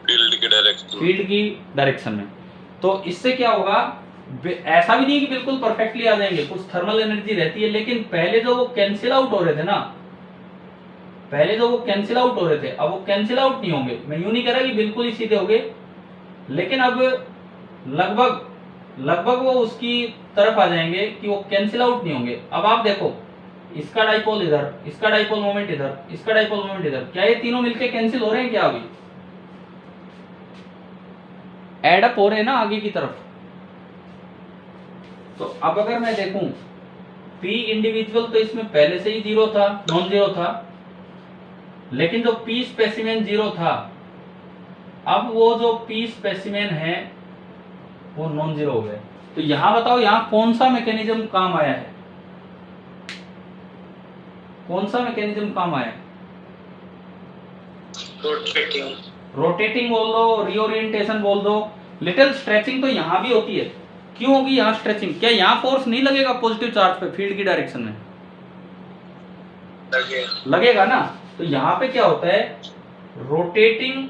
[SPEAKER 2] फील्ड की डायरेक्शन,
[SPEAKER 1] फील्ड की डायरेक्शन में। तो इससे क्या होगा, ऐसा भी नहीं कि बिल्कुल परफेक्टली आ जाएंगे, कुछ थर्मल एनर्जी रहती है, लेकिन पहले जो वो कैंसिल आउट हो रहे थे ना, पहले जो वो कैंसिल आउट हो रहे थे, अब वो कैंसिल आउट नहीं होंगे। मैं यूं नहीं कह रहा कि बिल्कुल ही सीधे होंगे, लेकिन अब लगभग लगभग वो उसकी तरफ आ जाएंगे कि वो कैंसिल आउट नहीं होंगे। अब आप देखो, इसका डाइपोल इधर, इसका डाइपोल मोमेंट इधर, इसका डाइपोल मोमेंट इधर, क्या ये तीनों मिलके कैंसिल हो रहे हैं क्या, अभी एड अप हो रहे हैं ना आगे की तरफ। तो अब अगर मैं देखूं P इंडिविजुअल तो इसमें पहले से ही जीरो था, नॉन जीरो था, लेकिन जो P स्पेसिमेन जीरो था, अब वो जो P स्पेसिमेन है वो नॉन जीरो हो गए। तो यहां बताओ, यहां कौन सा मैकेनिज्म काम आया है, कौन सा मैकेनिज्म काम आया है?
[SPEAKER 2] रोटेटिंग,
[SPEAKER 1] रोटेटिंग बोल दो, रीओरिएंटेशन बोल दो, लिटिल स्ट्रेचिंग तो यहां भी होती है। क्यों होगी यहां स्ट्रेचिंग? क्या यहां फोर्स नहीं लगेगा पॉजिटिव चार्ज पे फील्ड की डायरेक्शन में? लगेगा ना। तो यहां पे क्या होता है, रोटेटिंग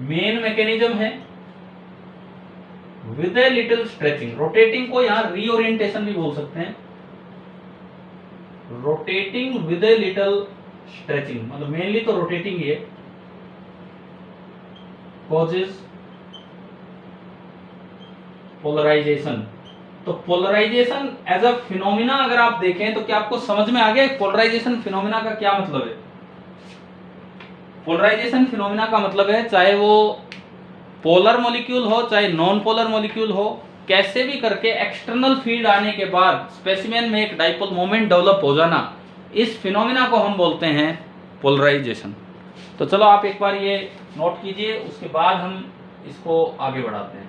[SPEAKER 1] मेन मैकेनिज्म है with a little stretching. Rotating को यहां रीओरिएंटेशन भी बोल सकते हैं, rotating with a little stretching, मतलब मेनली तो रोटेटिंग ही है। Causes polarisation. तो पोलराइजेशन एज अ फिनोमिना अगर आप देखें तो क्या आपको समझ में आ गया पोलराइजेशन फिनोमिना का क्या मतलब है? पोलराइजेशन फिनोमिना का मतलब है, चाहे वो पोलर मॉलिक्यूल हो चाहे नॉन पोलर मॉलिक्यूल हो, कैसे भी करके एक्सटर्नल फील्ड आने के बाद स्पेसिमेन में एक डाइपोल मोमेंट डेवलप हो जाना, इस फिनोमिना को हम बोलते हैं पोलराइजेशन। तो चलो आप एक बार ये नोट कीजिए, उसके बाद हम इसको आगे बढ़ाते हैं।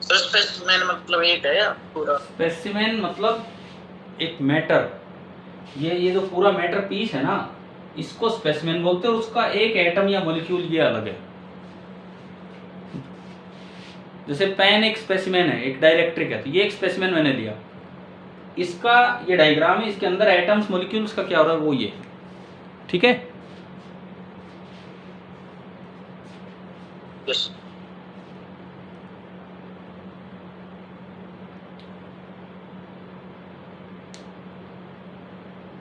[SPEAKER 2] सर स्पेसिमेन मतलब एक है या पूरा?
[SPEAKER 1] स्पेसिमेन मतलब एक मैटर, ये जो पूरा मैटर पीस है ना, इसको स्पेसिमेन बोलते हैं, और उसका एक एटम या मॉलिक्यूल ये अलग है। जैसे पेन एक स्पेसिमेन है, एक डाइलेक्ट्रिक है, तो ये एक स्पेसिमेन मैंने लिया, इसका ये डायग्राम है, इसके अंदर एटम्स मॉलिक्यूल्स का क्या हो रहा है वो ये, ठीक है।
[SPEAKER 2] यस,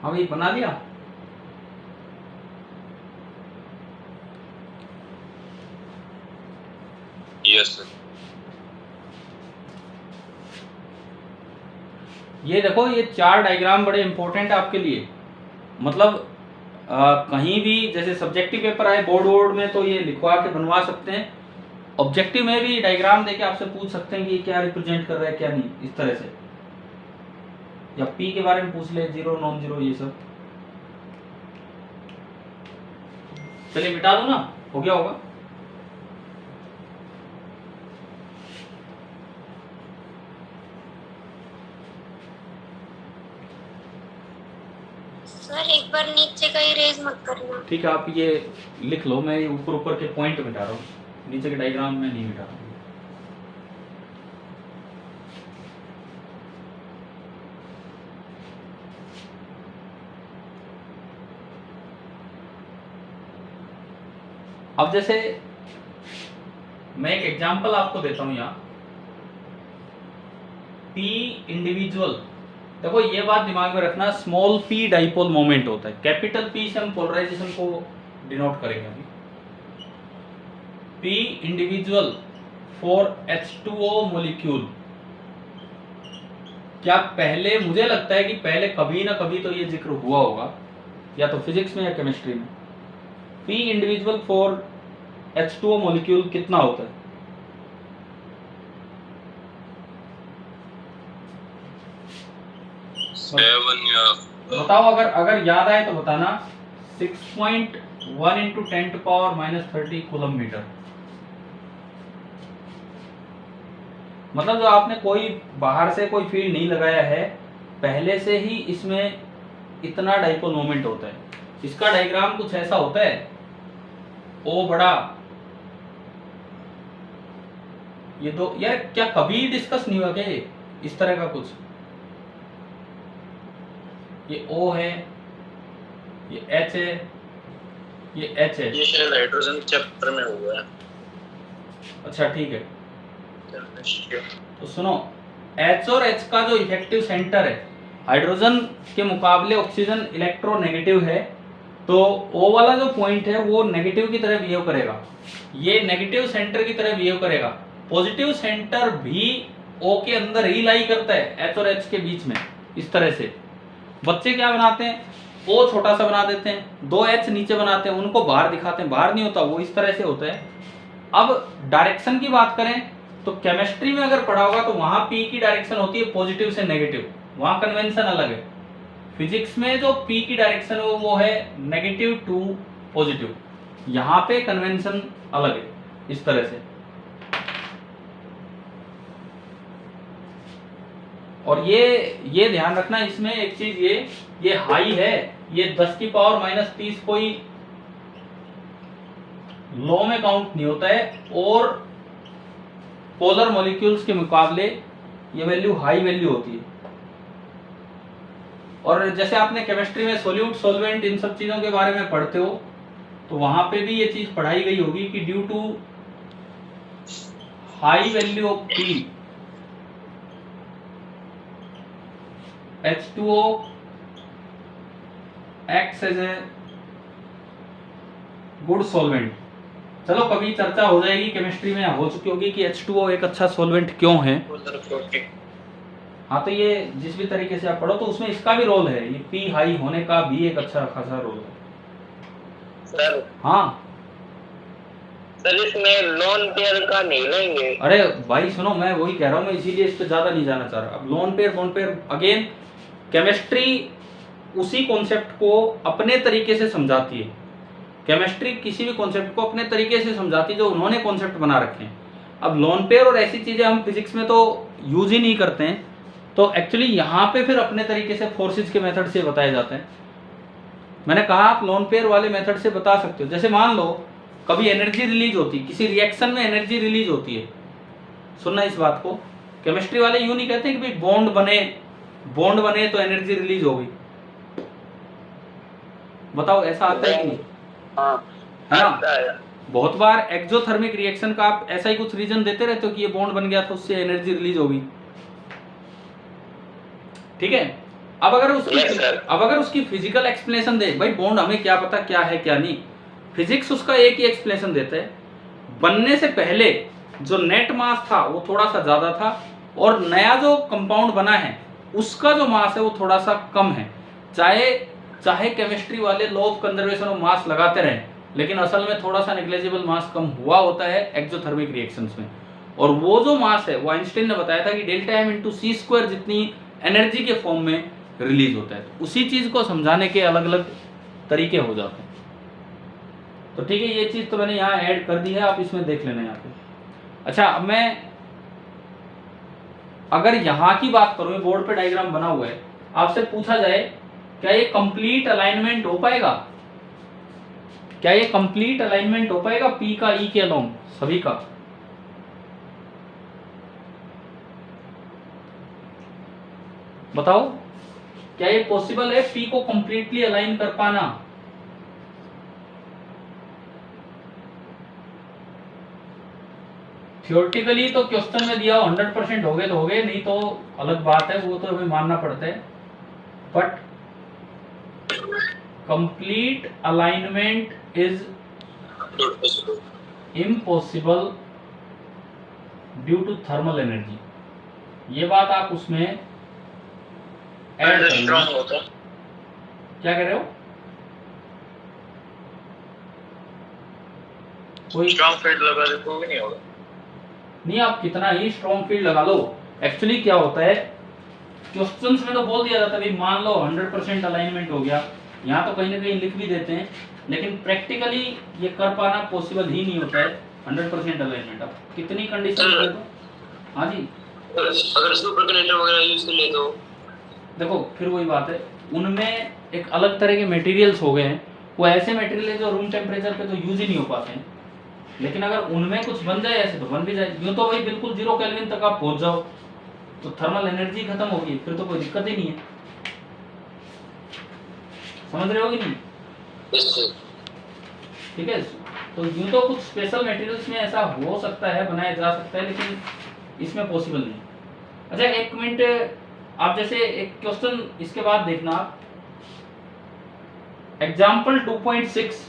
[SPEAKER 1] हाँ भाई बना दिया।
[SPEAKER 2] Yes sir.
[SPEAKER 1] ये देखो, ये चार डायग्राम बड़े इंपॉर्टेंट है आपके लिए। मतलब कहीं भी जैसे सब्जेक्टिव पेपर आए बोर्ड वोर्ड में तो ये लिखवा के बनवा सकते हैं, ऑब्जेक्टिव में भी डायग्राम देके आपसे पूछ सकते हैं कि ये क्या रिप्रेजेंट कर रहा है क्या नहीं, इस तरह से, या पी के बारे में पूछ ले, जीरो नॉन जीरो ये सब। चलिए मिटा दो ना, हो गया होगा।
[SPEAKER 3] सर एक बार नीचे का इरेज मत करना।
[SPEAKER 1] ठीक है, आप ये लिख लो, मैं ऊपर ऊपर के पॉइंट मिटा रहा हूँ, नीचे के डायग्राम में नहीं मिटा रहा हूँ। अब जैसे मैं एक एग्जांपल आपको देता हूं यहाँ, P इंडिविजुअल, देखो ये बात दिमाग में रखना, स्मॉल p डाइपोल मोमेंट होता है, कैपिटल P से हम पोलराइजेशन को डिनोट करेंगे अभी। P individual for H2O molecule, क्या पहले, मुझे लगता है कि पहले कभी ना कभी तो ये जिक्र हुआ होगा, या तो फिजिक्स में या केमिस्ट्री में। P individual for H2O molecule कितना होता है? बताओ, अगर याद आए तो बताना। 6.1 इंटू 10⁻³ कूलम मीटर। मतलब जो आपने कोई बाहर से कोई फील्ड नहीं लगाया है, पहले से ही इसमें इतना डाइपोल मोमेंट होता है। इसका डायग्राम कुछ ऐसा होता है, O बड़ा, ये दो, यार क्या कभी डिस्कस नहीं हुआ क्या ये इस तरह का कुछ? ये O है, ये H है, ये H है।
[SPEAKER 2] ये शायद हाइड्रोजन चैप्टर में हुआ है।
[SPEAKER 1] अच्छा ठीक है, तो सुनो, H और H का जो इफेक्टिव सेंटर है, हाइड्रोजन के मुकाबले ऑक्सीजन इलेक्ट्रोनेगेटिव है, तो O वाला जो पॉइंट है वो नेगेटिव की तरह बिहेव करेगा, ये नेगेटिव सेंटर की तरह बिहेव करेगा। पॉजिटिव सेंटर भी O के अंदर ही लाई करता है, H और H के बीच में। इस तरह से बच्चे क्या बनाते हैं, O छोटा सा बना देते हैं, 2 H नीचे बनाते हैं, उनको बाहर दिखाते हैं, बाहर नहीं होता वो, इस तरह से होता है। अब डायरेक्शन की बात करें तो केमिस्ट्री में अगर पढ़ा होगा तो वहां P की डायरेक्शन होती है पॉजिटिव से नेगेटिव, वहां कन्वेंशन अलग है। फिजिक्स में जो P की डायरेक्शन है वो है नेगेटिव टू पॉजिटिव, यहाँ पे कन्वेंशन अलग है, इस तरह से। और ये ध्यान रखना, इसमें एक चीज, ये हाई है, ये 10⁻³ कोई लॉ में काउंट नहीं होता है, और पोलर मॉलिक्यूल्स के मुकाबले ये वैल्यू हाई वैल्यू होती है। और जैसे आपने केमिस्ट्री में सोल्यूट, सॉल्वेंट, इन सब चीजों के बारे में पढ़ते हो, तो वहां पे भी ये चीज पढ़ाई गई होगी कि due to high value of P, H2O acts as a good solvent. चलो कभी चर्चा हो जाएगी, केमिस्ट्री में हो चुकी होगी कि H2O एक अच्छा सॉल्वेंट क्यों है। हाँ, तो ये जिस भी तरीके से आप पढ़ो तो उसमें इसका भी रोल है, ये P हाई होने का भी एक अच्छा खासा रोल है
[SPEAKER 2] सर।
[SPEAKER 1] हाँ
[SPEAKER 2] सर, इसमें लोन पेयर का नहीं लेंगे?
[SPEAKER 1] अरे भाई सुनो, मैं वही कह रहा हूँ, मैं इसीलिए इस पे ज्यादा नहीं जाना चाह रहा। अब lone pair, bone pair, again chemistry उसी कॉन्सेप्ट को अपने तरीके से समझाती है। केमिस्ट्री किसी भी कॉन्सेप्ट को अपने तरीके से समझाती है जो उन्होंने कॉन्सेप्ट बना रखे हैं। अब लोन पेयर और ऐसी चीजें हम फिजिक्स में तो यूज ही नहीं करते हैं, तो एक्चुअली यहाँ पे फिर अपने तरीके से फोर्सेज के मेथड से बताए जाते हैं। मैंने कहा आप लोन पेयर वाले मेथड से बता सकते हो। जैसे मान लो कभी एनर्जी रिलीज होती है, किसी रिएक्शन में एनर्जी रिलीज होती है, सुनना इस बात को, केमिस्ट्री वाले यूं नहीं कहते कि भाई बॉन्ड बने तो एनर्जी रिलीज होगी। बताओ ऐसा आता है कि नहीं?
[SPEAKER 2] हाँ,
[SPEAKER 1] है ना? बहुत बार एक्सोथर्मिक रिएक्शन का आप ऐसा ही कुछ रीजन देते रहते हो कि ये बॉन्ड बन गया तो उससे एनर्जी रिलीज होगी। ठीक है, अब अगर उसकी फिजिकल एक्सप्लेनेशन दे, भाई बॉन्ड हमें क्या पता क्या है क्या नहीं, फिजिक्स उसका एक ही एक्सप्लेनेशन देता है, बनने से पहले जो नेट मास था वो थोड़ा सा ज्यादा था, और नया जो कंपाउंड बना है उसका जो मास है वो थोड़ा सा कम है। चाहे केमिस्ट्री वाले law of conservation of mass लगाते रहें, लेकिन असल में थोड़ा सा नेग्लिजिबल मास कम हुआ होता है एक्सोथर्मिक रिएक्शंस में। और वो जो मास है वो आइंस्टाइन ने बताया था कि डेल्टा m इंटू सी स्क्वायर जितनी एनर्जी के फॉर्म में रिलीज होता है। तो उसी चीज को समझाने के अलग अलग तरीके हो जाते हैं। तो ठीक है, ये चीज तो मैंने यहाँ ऐड कर दी है, आप इसमें देख लेना यहाँ पे। अच्छा, अब मैं अगर यहाँ की बात करूँ, ये बोर्ड पे डायग्राम बना हुआ है, आपसे पूछा जाए क्या ये कंप्लीट अलाइनमेंट हो पाएगा? क्या ये कंप्लीट अलाइनमेंट हो पाएगा P का E के अलोंग सभी का? बताओ, क्या ये पॉसिबल है P को कंप्लीटली अलाइन कर पाना? थियोरेटिकली तो क्वेश्चन में दिया 100% हो गए तो हो गए, नहीं तो अलग बात है, वो तो हमें मानना पड़ता है। But complete alignment is impossible due to thermal energy, ये बात आप उसमें ऐड कर लो। क्या कह रहे हो? कोई
[SPEAKER 2] स्ट्रॉन्ग फील्ड लगा दे तो भी नहीं होगा।
[SPEAKER 1] नहीं, आप कितना ही स्ट्रॉन्ग फील्ड लगा लो, एक्चुअली क्या होता है क्वेश्चंस में तो बोल दिया जाता है भाई मान लो 100% अलाइनमेंट हो गया, यहाँ तो कहीं ना कहीं लिख भी देते हैं, लेकिन प्रैक्टिकली ये कर पाना पॉसिबल ही नहीं होता है 100% अलाइनमेंट। अब कितनी कंडीशन दे दो। हाँ जी,
[SPEAKER 2] अगर सुपर कंडक्टर वगैरह यूज कर ले तो
[SPEAKER 1] देखो फिर वही बात है, उनमें एक अलग तरह के मटेरियल्स हो गए हैं, वो ऐसे मटेरियल है जो रूम टेम्परेचर पे तो यूज ही नहीं हो पाते हैं, लेकिन अगर उनमें कुछ बन जाए ऐसे तो बन भी जाए। यूँ तो भाई बिल्कुल 0 केल्विन तक आप पहुंच जाओ तो थर्मल एनर्जी खत्म होगी, फिर तो कोई दिक्कत ही नहीं है। समझ रहे हो कि नहीं? ठीक है, तो यूँ तो कुछ स्पेशल मटेरियल्स में ऐसा हो सकता है, बनाया जा सकता है, लेकिन इसमें पॉसिबल नहीं। अच्छा एक मिनट, आप जैसे एक क्वेश्चन इसके बाद देखना, एग्जाम्पल 2.6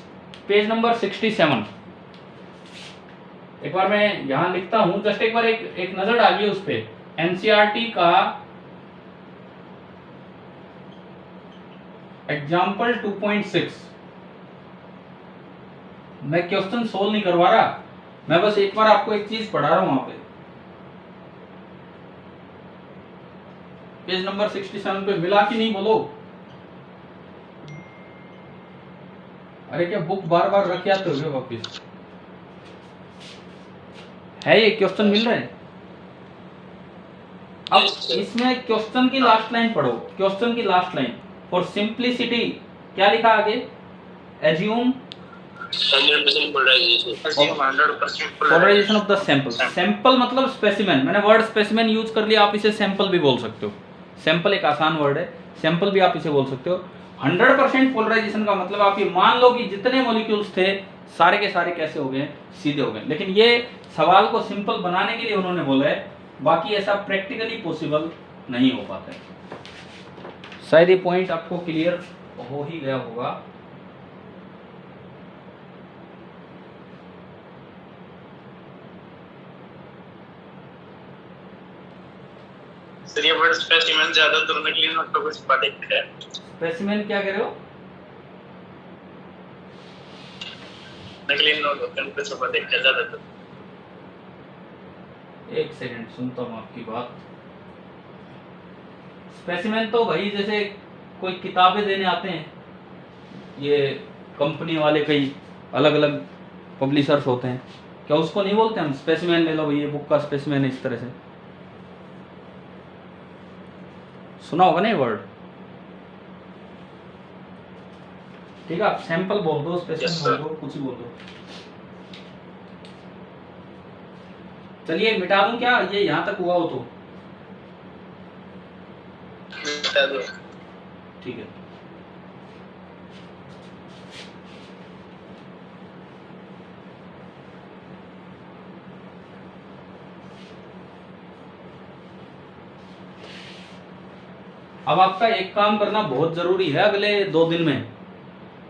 [SPEAKER 1] पेज नंबर 67। एक बार मैं यहां लिखता हूं, जस्ट एक बार एक नजर डालिए उस पे। एनसीईआरटी का एग्जाम्पल 2.6, मैं क्वेश्चन सोल्व नहीं करवा रहा, मैं बस एक बार आपको एक चीज पढ़ा रहा हूं वहां पे। पेज नंबर 67 पे मिला कि नहीं बोलो? अरे क्या बुक बार बार रख आते हो वापिस? है ये क्वेश्चन मिल रहे हैं? अब इसमें क्वेश्चन की लास्ट लाइन पढ़ो, क्वेश्चन की लास्ट लाइन, फॉर सिंप्लिसिटी क्या लिखा आगे? Assume
[SPEAKER 2] 100%
[SPEAKER 1] polarisation of the sample. Sample मतलब स्पेसिमेन, मैंने वर्ड स्पेसिमेन यूज कर लिया, आप इसे सैंपल भी बोल सकते हो। सैंपल एक आसान वर्ड है, सैंपल भी आप इसे बोल सकते हो। 100% पोलराइजेशन का मतलब आप ये मान लो कि जितने मॉलिक्यूल्स थे सारे के सारे कैसे हो गए? सीधे हो गए। लेकिन ये सवाल को सिंपल बनाने के लिए उन्होंने बोला है, बाकी ऐसा प्रैक्टिकली पॉसिबल नहीं हो पाता है। शायद ये पॉइंट आपको क्लियर हो ही गया होगा।
[SPEAKER 2] सर ये वर्ड स्पेसिमेन ज्यादातर नकली नोटों को छुपा देते हैं।
[SPEAKER 1] स्पेसिमेन क्या कह रहे हो?
[SPEAKER 2] नकली नोट होते हैं उनको छुपा देते हैं ज्यादातर।
[SPEAKER 1] एक सेकंड सुनता हूँ आपकी बात। स्पेसिमेन तो भाई जैसे कोई किताबें देने आते हैं, ये कंपनी वाले कई अलग अलग पब्लिशर्स होते हैं, क्या उसको नहीं बोलते हम स्पेसिमेन ले लो भाई, ये बुक का स्पेसिमेन है, इस तरह से सुना होगा ना ये वर्ड? ठीक है, आप सैंपल बोल दो, स्पेसिमेन बोल दो, कुछ ही बोल दो। चलिए मिटा दूं क्या, ये यहाँ तक हुआ हो तो?
[SPEAKER 2] मिटा दो।
[SPEAKER 1] ठीक है। अब आपका एक काम करना बहुत जरूरी है अगले 2 दिन में,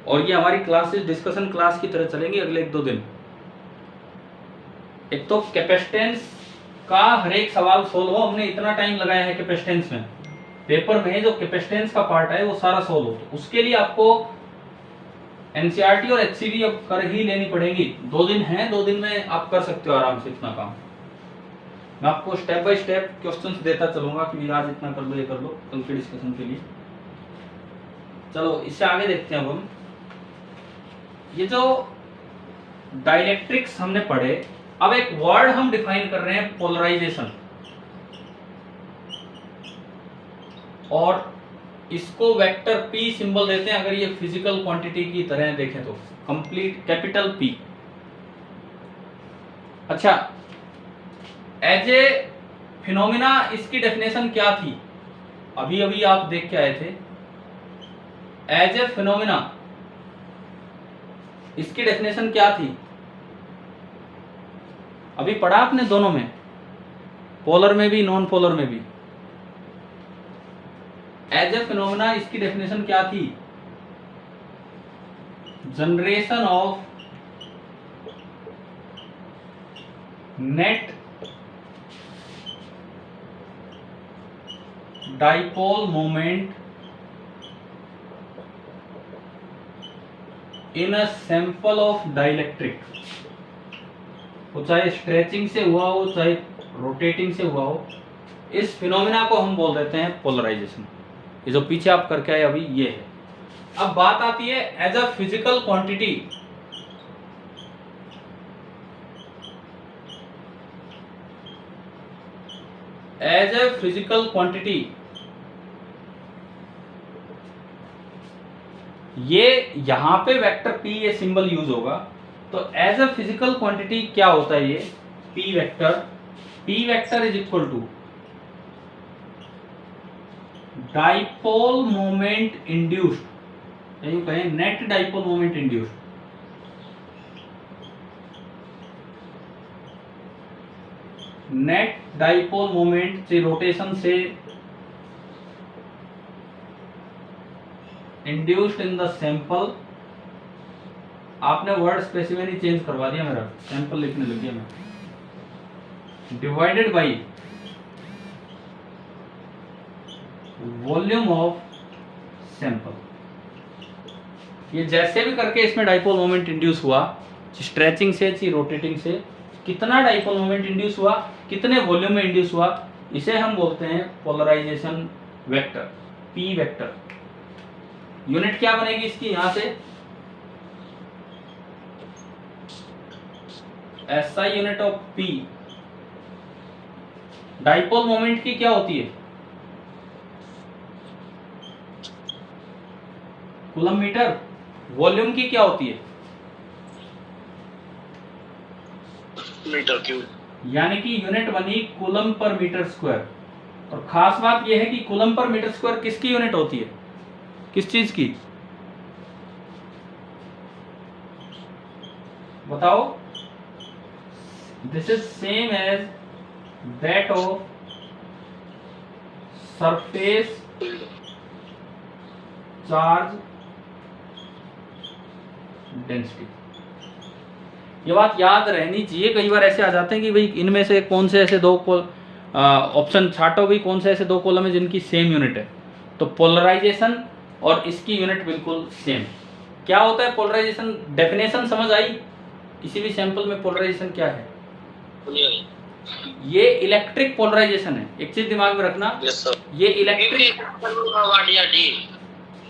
[SPEAKER 1] और ये हमारी क्लासेस डिस्कशन क्लास की तरह चलेंगी अगले 1-2 दिन। एक तो कैपेसिटेंस का हर एक सवाल सोल्व हो, हमने इतना टाइम लगाया है कैपेसिटेंस में, पेपर में जो कैपेसिटेंस का पार्ट है वो सारा सोल्व हो, तो उसके लिए आपको एनसीईआरटी और एचसीवी अब कर ही लेनी पड़ेगी। 2 दिन हैं, 2 दिन में आप कर सकते हो आराम से इतना काम। मैं आपको स्टेप बाय स्टेप क्वेश्चंस देता चलूंगा कि आज इतना कर लो, ये कर लो, कल के डिस्कशन के लिए। चलो इससे आगे देखते हैं अब हम। ये जो डाइलेक्ट्रिक्स हमने पढ़े, अब एक वर्ड हम डिफाइन कर रहे हैं पोलराइजेशन, और इसको वेक्टर P सिंबल देते हैं अगर ये फिजिकल क्वांटिटी की तरह देखें तो, कंप्लीट कैपिटल P। अच्छा, एज ए फिनोमिना इसकी डेफिनेशन क्या थी? अभी अभी आप देख के आए थे। एज ए फिनोमिना इसकी डेफिनेशन क्या थी? अभी पढ़ा आपने दोनों में, पोलर में भी नॉन पोलर में भी। एज ए फिनोमेना इसकी डेफिनेशन क्या थी? Generation of net dipole moment in a sample of dielectric. वो चाहे स्ट्रेचिंग से हुआ हो चाहे रोटेटिंग से हुआ हो, इस फिनोमेना को हम बोल देते हैं पोलराइजेशन। ये जो पीछे आप करके आए अभी ये है। अब बात आती है as a physical quantity. As a physical quantity ये यहां पे वेक्टर p ये सिंबल यूज होगा। तो एज अ फिजिकल क्वांटिटी क्या होता है ये p vector is equal to dipole moment induced, या यूं कहें net dipole moment induced. Net dipole moment से रोटेशन से इंड्यूस्ड इन द सैंपल। आपने वर्ड स्पेसिफिकली चेंज करवा दिया, मेरा सैंपल लिखने लग गया मैं। Divided by volume of sample. ये जैसे भी करके इसमें डाइपोल मोमेंट इंड्यूस हुआ, स्ट्रेचिंग से चाहे रोटेटिंग से, कितना डाइपोल मोमेंट इंड्यूस हुआ, कितने वॉल्यूम में इंड्यूस हुआ, इसे हम बोलते हैं polarization vector, p vector. Unit क्या बनेगी इसकी? यहां से SI unit of p। Dipole moment की क्या होती है? Coulomb metre. वॉल्यूम की क्या होती है?
[SPEAKER 2] Metre cube.
[SPEAKER 1] यानी कि यूनिट बनी कूलम पर मीटर स्क्वायर। और खास बात यह है कि कूलम पर मीटर स्क्वायर किसकी यूनिट होती है? किस चीज की बताओ? This is same as that of surface charge density. ये बात याद रहनी चाहिए। कई बार ऐसे आ जाते हैं कि भाई इनमें से कौन से ऐसे दो ऑप्शन छाटो, भी कौन से ऐसे दो कॉलम है जिनकी सेम यूनिट है। तो पोलराइजेशन और इसकी यूनिट बिल्कुल सेम। क्या होता है पोलराइजेशन? डेफिनेशन समझ आई? किसी भी सैंपल में पोलराइजेशन क्या है? ये इलेक्ट्रिक पोलराइजेशन है। एक चीज दिमाग में रखना, ये इलेक्ट्रिक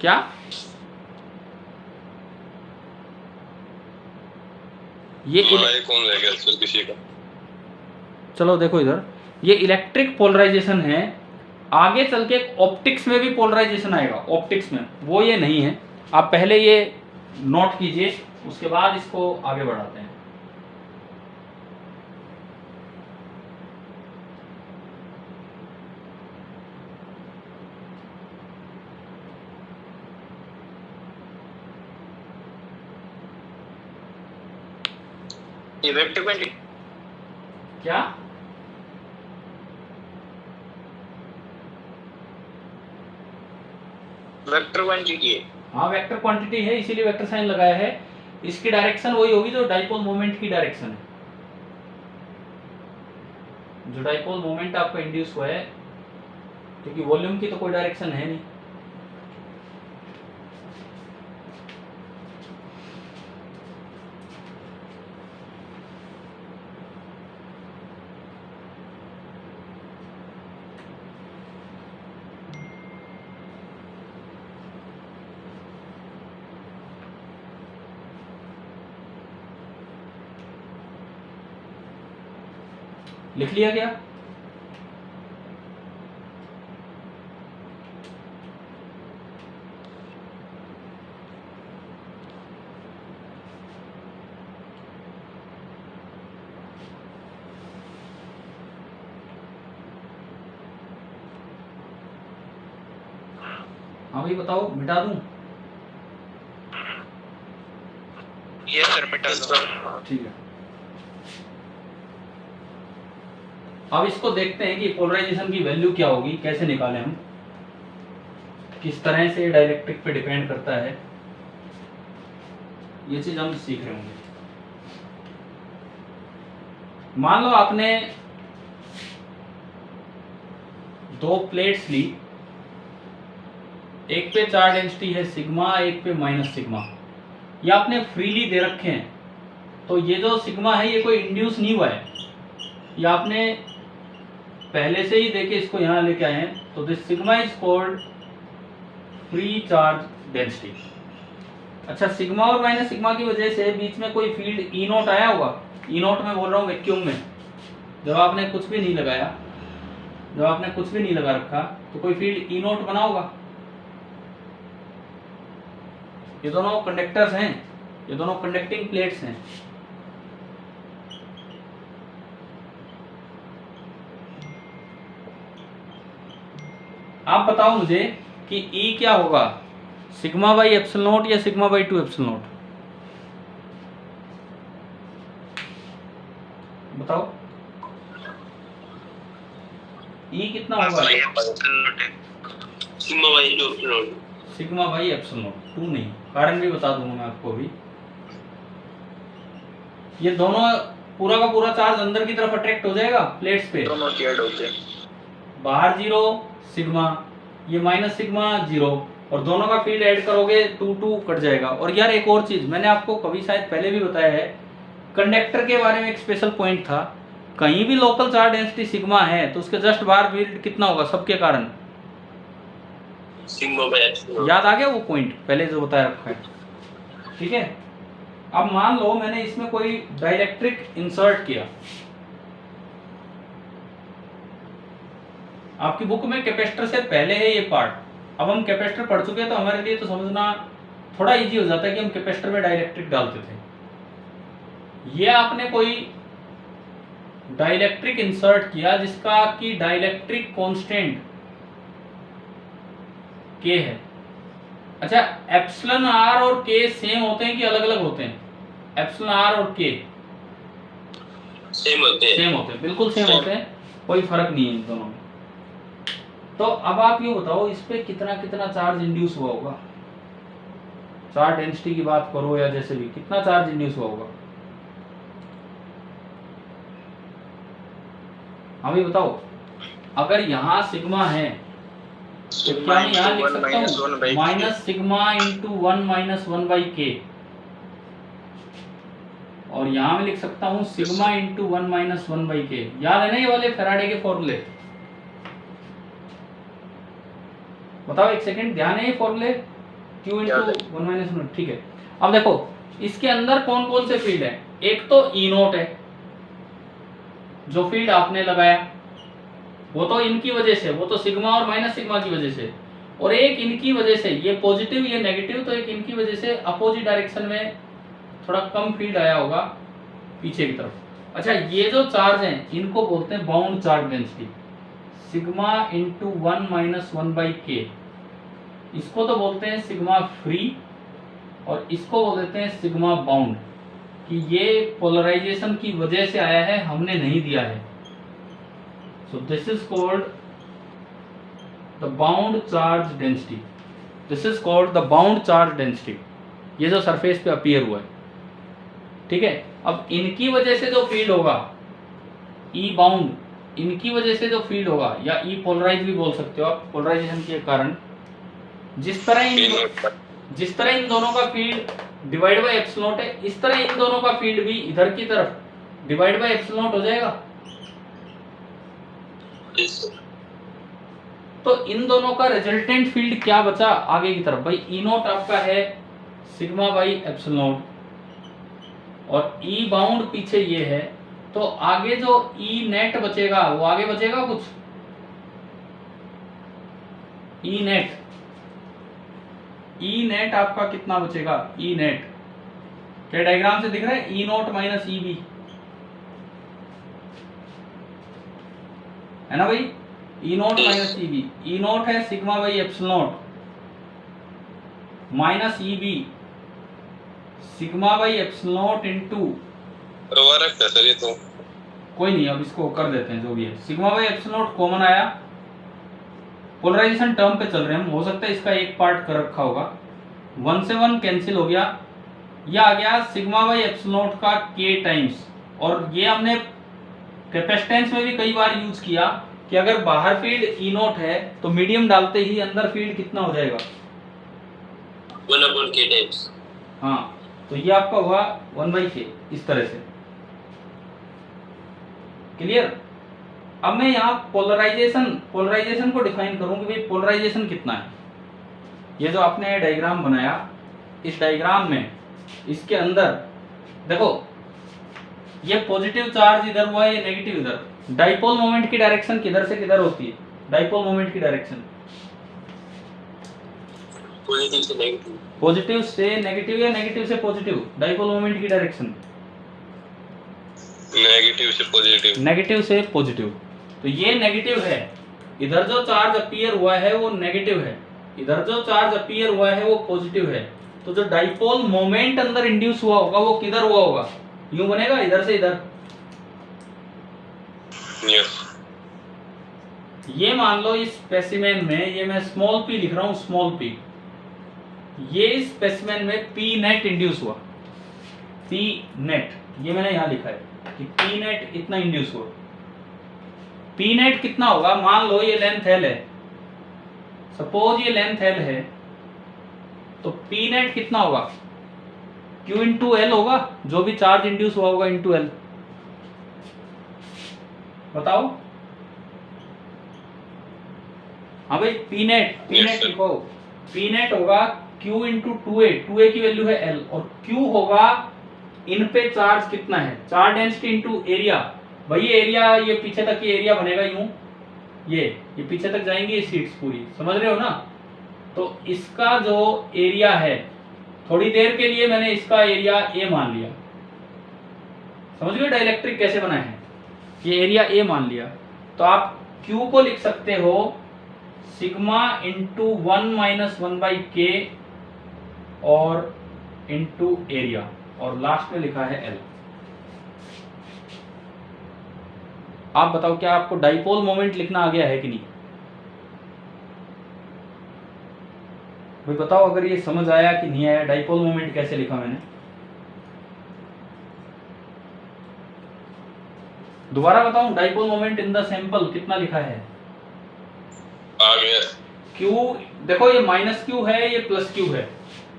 [SPEAKER 1] क्या ये
[SPEAKER 2] कौन रह गया सर किसी का?
[SPEAKER 1] चलो देखो इधर, ये इलेक्ट्रिक पोलराइजेशन है। आगे चल के ऑप्टिक्स में भी पोलराइजेशन आएगा। ऑप्टिक्स में वो ये नहीं है। आप पहले ये नोट कीजिए, उसके बाद इसको आगे बढ़ाते हैं।
[SPEAKER 2] ये वेक्टर क्वांटिटी
[SPEAKER 1] क्या?
[SPEAKER 2] वेक्टर क्वांटिटी है।
[SPEAKER 1] हाँ वेक्टर क्वांटिटी है, इसीलिए वेक्टर साइन लगाया है। इसकी डायरेक्शन वही होगी जो डाइपोल मोमेंट की डायरेक्शन है। जो डाइपोल मोमेंट आपका इंड्यूस हुआ है, क्योंकि वॉल्यूम की तो कोई डायरेक्शन है नहीं। लिख लिया क्या? हाँ भाई बताओ, मिटा दूं?
[SPEAKER 2] ये सर मिटा दो।
[SPEAKER 1] ठीक है। अब इसको देखते हैं कि पोलराइजेशन की वैल्यू क्या होगी, कैसे निकालें हम, किस तरह से डाइलेक्ट्रिक पे डिपेंड करता है, ये चीज हम सीख रहे होंगे। मान लो आपने दो प्लेट्स ली, एक पे चार्ज डेंसिटी है सिग्मा, एक पे माइनस सिग्मा, ये आपने फ्रीली दे रखे हैं। तो ये जो सिग्मा है ये कोई इंड्यूस नहीं हुआ है, ये आपने पहले से ही देके इसको यहाँ लेके आए हैं। तो this sigma is called free charge density. अच्छा, सिग्मा और माइनस सिग्मा की वजह से बीच में कोई फील्ड ई नोट आया होगा। ई नोट में बोल रहा हूँ वैक्यूम में, जब आपने कुछ भी नहीं लगाया, जब आपने कुछ भी नहीं लगा रखा तो कोई फील्ड ई नोट बना होगा। ये दोनों कंडक्टर्स हैं, ये दोनों कंडक्टिंग प्लेट्स हैं। आप बताओ मुझे कि E क्या होगा, सिग्मा बाई एप्सिलॉन नॉट या सिग्मा बाई 2 एप्सिलॉन नॉट, बताओ E कितना होगा? सिग्मा बाई एप्सिलॉन नॉट, 2 नहीं, कारण भी बता दूंगा मैं आपको अभी। ये दोनों पूरा का पूरा चार्ज अंदर की तरफ अट्रैक्ट हो जाएगा प्लेट्स पे,
[SPEAKER 2] दोनों की ऐड होते हैं।
[SPEAKER 1] बाहर 0 सिग्मा, ये माइनस सिग्मा 0, और दोनों का फील्ड ऐड करोगे 2 कट जाएगा। और यार एक और चीज मैंने आपको कभी शायद पहले भी बताया है, कंडक्टर के बारे में एक स्पेशल पॉइंट था, कहीं भी लोकल चार्ज डेंसिटी सिग्मा है तो उसके जस्ट बाहर फील्ड कितना होगा सबके कारण,
[SPEAKER 2] सिग्मा बाय एप्सिलॉन।
[SPEAKER 1] याद आ गया वो पॉइंट पहले जो बताया रखा है, ठीक है। अब मान लो मैंने इसमें कोई डाइलेक्ट्रिक इंसर्ट किया, आपकी बुक में कैपेसिटर से पहले है ये पार्ट, अब हम कैपेसिटर पढ़ चुके हैं तो हमारे लिए तो समझना थोड़ा इजी हो जाता है कि हम कैपेसिटर में डाइलेक्ट्रिक डालते थे। ये आपने कोई डाइलेक्ट्रिक इंसर्ट किया जिसका कि डाइलेक्ट्रिक कांस्टेंट के है। अच्छा, एप्सिलॉन आर और के सेम होते हैं कि अलग अलग होते हैं? एप्सिलॉन आर और के
[SPEAKER 2] सेम होते हैं,
[SPEAKER 1] सेम होते हैं, बिल्कुल सेम होते हैं, कोई फर्क नहीं है इन दोनों में। तो अब आप ये बताओ इस पे कितना कितना चार्ज इंड्यूस हुआ होगा, चार्ज डेंसिटी की बात करो या जैसे भी, कितना चार्ज इंड्यूस हुआ होगा, हाँ भी बताओ। अगर यहाँ सिग्मा है तो क्या मैं यहाँ लिख सकता हूँ minus sigma into 1 minus 1 by के, और यहाँ में लिख सकता हूँ सिग्मा इंटू 1 माइनस 1 बाई के। याद है ना ये वाले फैराडे के फॉर्मूले? बताओ, एक सेकंड, ध्यान है ये फॉर्मूले, Q इंटू 1 माइनस 1, ठीक है। अब देखो इसके अंदर कौन कौन से फील्ड है, एक तो ई नोट है जो फील्ड आपने लगाया, वो तो इनकी वजह से, वो तो सिग्मा और माइनस सिग्मा की वजह से, और एक इनकी वजह से, ये पॉजिटिव ये नेगेटिव, तो एक इनकी वजह से अपोजिट डायरेक्शन में थोड़ा कम फील्ड आया होगा पीछे की तरफ। अच्छा, ये जो चार्ज हैं इनको बोलते हैं bound charge density, sigma into 1 minus 1 by के। इसको तो बोलते हैं सिग्मा फ्री और इसको बोल देते हैं सिग्मा बाउंड, कि ये पोलराइजेशन की वजह से आया है, हमने नहीं दिया है। So this is called the bound charge density. This is called the bound charge density. ये जो सरफेस पे अपीयर हुआ है, ठीक है। अब इनकी वजह से जो फील्ड होगा E बाउंड, इनकी वजह से जो फील्ड होगा, या E पोलराइज भी बोल सकते हो आप, पोलराइजेशन के कारण जिस तरह इन दोनों का field divide by epsilon not है, इस तरह इन दोनों का फील्ड भी इधर की तरफ डिवाइड बाय एप्सिलॉन नॉट हो जाएगा। तो इन दोनों का रिजल्टेंट फील्ड क्या बचा आगे की तरफ? भाई ई नोट आपका है सिग्मा बाई एप्सिलॉन नॉट, और ई बाउंड पीछे ये है, तो आगे जो ई नेट बचेगा वो आगे बचेगा कुछ, ई नेट आपका कितना बचेगा? ई नेट क्या डायग्राम से दिख रहा है? E naught minus E B, है ना भाई? E naught minus E B, E naught है sigma by epsilon naught minus E B, sigma by epsilon naught into
[SPEAKER 2] sir ये तो
[SPEAKER 1] कोई नहीं, अब इसको कर देते हैं जो भी है। Sigma by epsilon not common आया, पोलराइजेशन टर्म पे चल रहे हैं हम, हो सकता है इसका एक पार्ट कर रखा होगा, 1 से 1 कैंसिल हो गया, यह आ गया सिग्मा बाई एप्सिलॉन नॉट का k टाइम्स। और ये हमने कैपेसिटेंस में भी कई बार यूज किया कि अगर बाहर फील्ड ई नॉट है तो मीडियम डालते ही अंदर फील्ड कितना हो जाएगा,
[SPEAKER 2] 1/k टाइम्स।
[SPEAKER 1] हाँ, तो ये आपका हुआ 1/k इस तरह से। क्लियर? अब मैं यहाँ पोलराइजेशन को डिफाइन करूं कि भाई पोलराइजेशन कितना है। ये जो आपने डायग्राम बनाया, इस डायग्राम में इसके अंदर देखो, ये पॉजिटिव चार्ज इधर हुआ, ये नेगेटिव इधर। डाइपोल मोमेंट की डायरेक्शन किधर से किधर होती है? डाइपोल मोमेंट की डायरेक्शन
[SPEAKER 2] पॉजिटिव से नेगेटिव,
[SPEAKER 1] पॉजिटिव से नेगेटिव या नेगेटिव से पॉजिटिव? डाइपोल मोमेंट की डायरेक्शन
[SPEAKER 2] नेगेटिव से पॉजिटिव,
[SPEAKER 1] नेगेटिव से पॉजिटिव। तो ये नेगेटिव है, इधर जो चार्ज अपीयर हुआ है वो नेगेटिव है, इधर जो चार्ज अपीयर हुआ है वो पॉजिटिव है। तो जो डाइपोल मोमेंट अंदर इंड्यूस हुआ होगा वो किधर हुआ होगा? यूं बनेगा, इधर से इधर।
[SPEAKER 2] यस।
[SPEAKER 1] ये मान लो इस स्पेसिमेन में, ये मैं स्मॉल p लिख रहा हूं, स्मॉल p, ये स्पेसिमेन में p नेट इंड्यूस हुआ, p नेट, ये मैंने यहां लिखा है कि p नेट इतना इंड्यूस हुआ। p नेट कितना होगा? मान लो ये लेंथ l है, सपोज ये लेंथ l है, तो p नेट कितना होगा? q इंटू एल होगा, जो भी चार्ज इंड्यूस हुआ होगा इंटू एल। बताओ। हाँ भाई, p नेट लिखो, p नेट होगा q इंटू 2a, 2a की वैल्यू है l, और q होगा इन पे चार्ज कितना है, चार्ज डेंसिटी इंटू एरिया। भाई ये एरिया, ये पीछे तक ये एरिया बनेगा यूं, ये पीछे तक जाएंगी ये सीट्स पूरी, समझ रहे हो ना? तो इसका जो एरिया है, थोड़ी देर के लिए मैंने इसका एरिया a मान लिया, समझ गए डाइलेक्ट्रिक कैसे बना है? ये एरिया a मान लिया, तो आप q को लिख सकते हो सिग्मा इंटू 1 माइनस 1/k और इंटू एरिया, और लास्ट में लिखा है l। आप बताओ क्या आपको डाइपोल मोमेंट लिखना आ गया है कि नहीं? भाई बताओ अगर ये समझ आया कि नहीं आया, डाइपोल मोमेंट कैसे लिखा मैंने? दोबारा बताऊं, dipole moment in the sample कितना लिखा है?
[SPEAKER 2] आ गया।
[SPEAKER 1] Q देखो, ये माइनस Q है, ये प्लस Q है।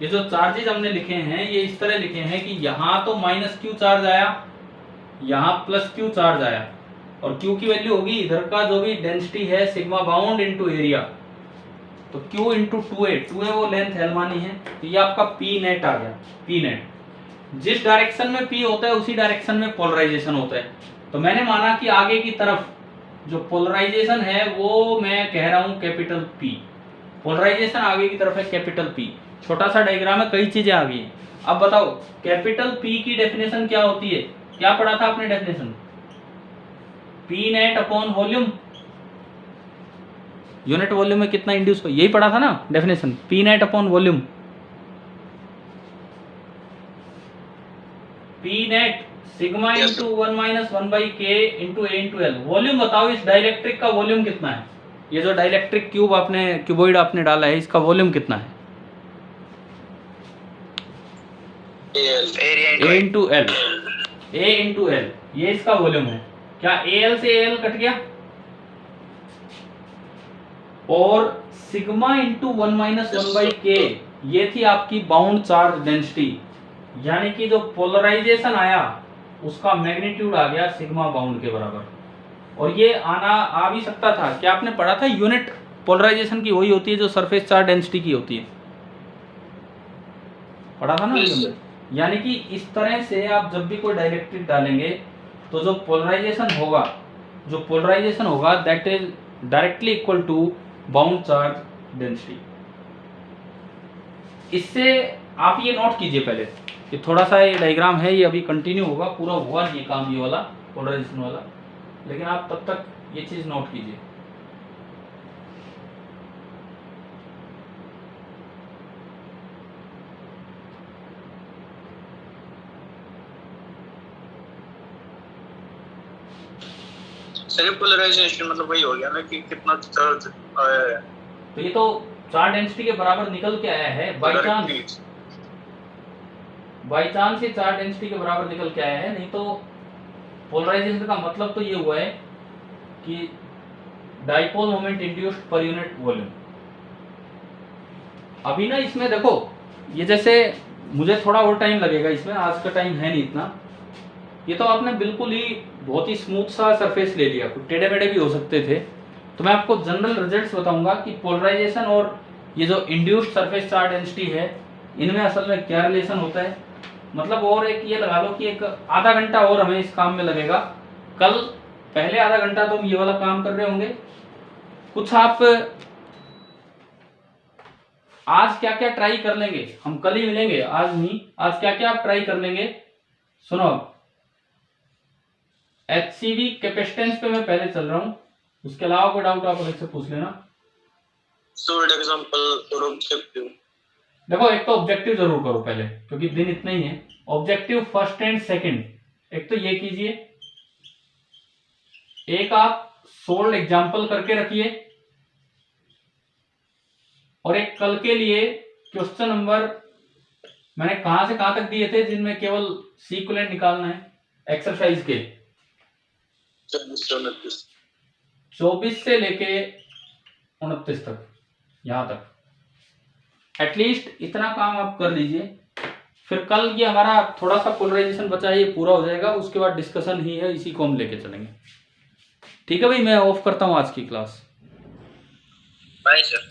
[SPEAKER 1] ये जो चार्जेज हमने लिखे हैं ये इस तरह लिखे हैं कि यहाँ तो माइनस Q चार्ज आया, यहाँ प्लस Q चार्ज आया, और Q की वैल्यू होगी इधर का जो भी डेंसिटी है सिग्मा बाउंड इंटू एरिया, तो Q इंटू 2a वो लेंथ L मानी है, तो ये आपका P नेट आ गया। P नेट जिस डायरेक्शन में P होता है उसी डायरेक्शन में पोलराइजेशन होता है। तो मैंने माना कि आगे की तरफ जो पोलराइजेशन है वो मैं कह रहा हूं कैपिटल P, पोलराइजेशन आगे की तरफ है कैपिटल P। छोटा सा डायग्राम है, कई चीजें आ गई हैं। अब बताओ कैपिटल P की डेफिनेशन क्या होती है? क्या पढ़ा था आपने definition? P net upon volume, unit volume में कितना इंड्यूस हो, यही पढ़ा था ना definition, P net upon volume. P net sigma into 1 minus 1/k into a into L. Volume बताओ इस डाइलेक्ट्रिक का वॉल्यूम कितना है? ये जो डाइलेक्ट्रिक क्यूब आपने, क्यूबॉइड आपने डाला है, इसका वॉल्यूम कितना है? a into L, a into L, ये इसका वॉल्यूम है। क्या al से al कट गया? और सिग्मा इंटू 1 माइनस 1/k, ये थी आपकी बाउंड चार्ज डेंसिटी, यानी कि जो पोलराइजेशन आया उसका मैग्नीट्यूड आ गया सिग्मा बाउंड के बराबर। और ये आ भी सकता था, क्या आपने पढ़ा था? यूनिट पोलराइजेशन की वही होती है जो सरफेस चार्ज डेंसिटी की होती है, पढ़ा था ना? यानी कि इस तरह से आप जब भी कोई डाइलेक्ट्रिक डालेंगे तो जो पोलराइजेशन होगा that is directly equal to bound charge density. इससे आप ये नोट कीजिए पहले कि थोड़ा सा ये डायग्राम है, ये अभी कंटिन्यू होगा, पूरा हुआ नहीं काम ये वाला पोलराइजेशन वाला, लेकिन आप तब तक ये चीज नोट कीजिए।
[SPEAKER 4] सर ये पोलराइजेशन मतलब वही हो गया ना कि कितना चार्ज आया है।
[SPEAKER 1] तो ये तो चार्ज डेंसिटी के बराबर निकल के आया है बाई चांस ये चार्ज डेंसिटी के बराबर निकल के आया है, नहीं तो पोलराइजेशन का मतलब तो ये हुआ है कि dipole moment induced per unit volume. अभी ना इसमें देखो, ये जैसे मुझे थोड़ा और टाइम लगेगा इसमें, आज का टाइम है नहीं इतना। ये तो आपने बिल्कुल ही बहुत ही स्मूथ सा सरफेस ले लिया, कुछ टेढ़े मेढ़े भी हो सकते थे। तो मैं आपको जनरल रिजल्ट्स बताऊंगा कि पोलराइजेशन और ये जो इंड्यूस्ड सरफेस चार्ज डेंसिटी है इनमें असल में क्या रिलेशन होता है। मतलब और एक ये लगा लो कि एक आधा घंटा और हमें इस काम में लगेगा। कल पहले आधा घंटा तो हम ये वाला काम कर रहे होंगे, कुछ आप आज क्या क्या ट्राई कर लेंगे, हम कल ही मिलेंगे, आज नहीं, आज क्या क्या आप ट्राई कर लेंगे। सुनो, HCV कैपेसिटेंस पे मैं पहले चल रहा हूं, उसके अलावा कोई डाउट आप अलग से पूछ लेना।
[SPEAKER 4] सॉलिड एग्जांपल और ऑब्जेक्टिव।
[SPEAKER 1] देखो एक तो ऑब्जेक्टिव जरूर करो पहले, क्योंकि दिन इतना ही है। ऑब्जेक्टिव फर्स्ट एंड सेकंड, एक तो ये कीजिए, एक आप सोल्ड एग्जांपल करके रखिए, और एक कल के लिए क्वेश्चन नंबर मैंने कहां से कहां तक दिए थे जिनमें केवल सीक्वेंट निकालना है एक्सरसाइज के 24 से लेके 29 तक, यहां तक एटलीस्ट इतना काम आप कर लीजिए। फिर कल ये हमारा थोड़ा सा पोलराइजेशन बचा है, ये पूरा हो जाएगा, उसके बाद डिस्कशन ही है, इसी को हम लेके चलेंगे। ठीक है भाई, मैं ऑफ करता हूँ आज की क्लास।
[SPEAKER 2] Bye sir.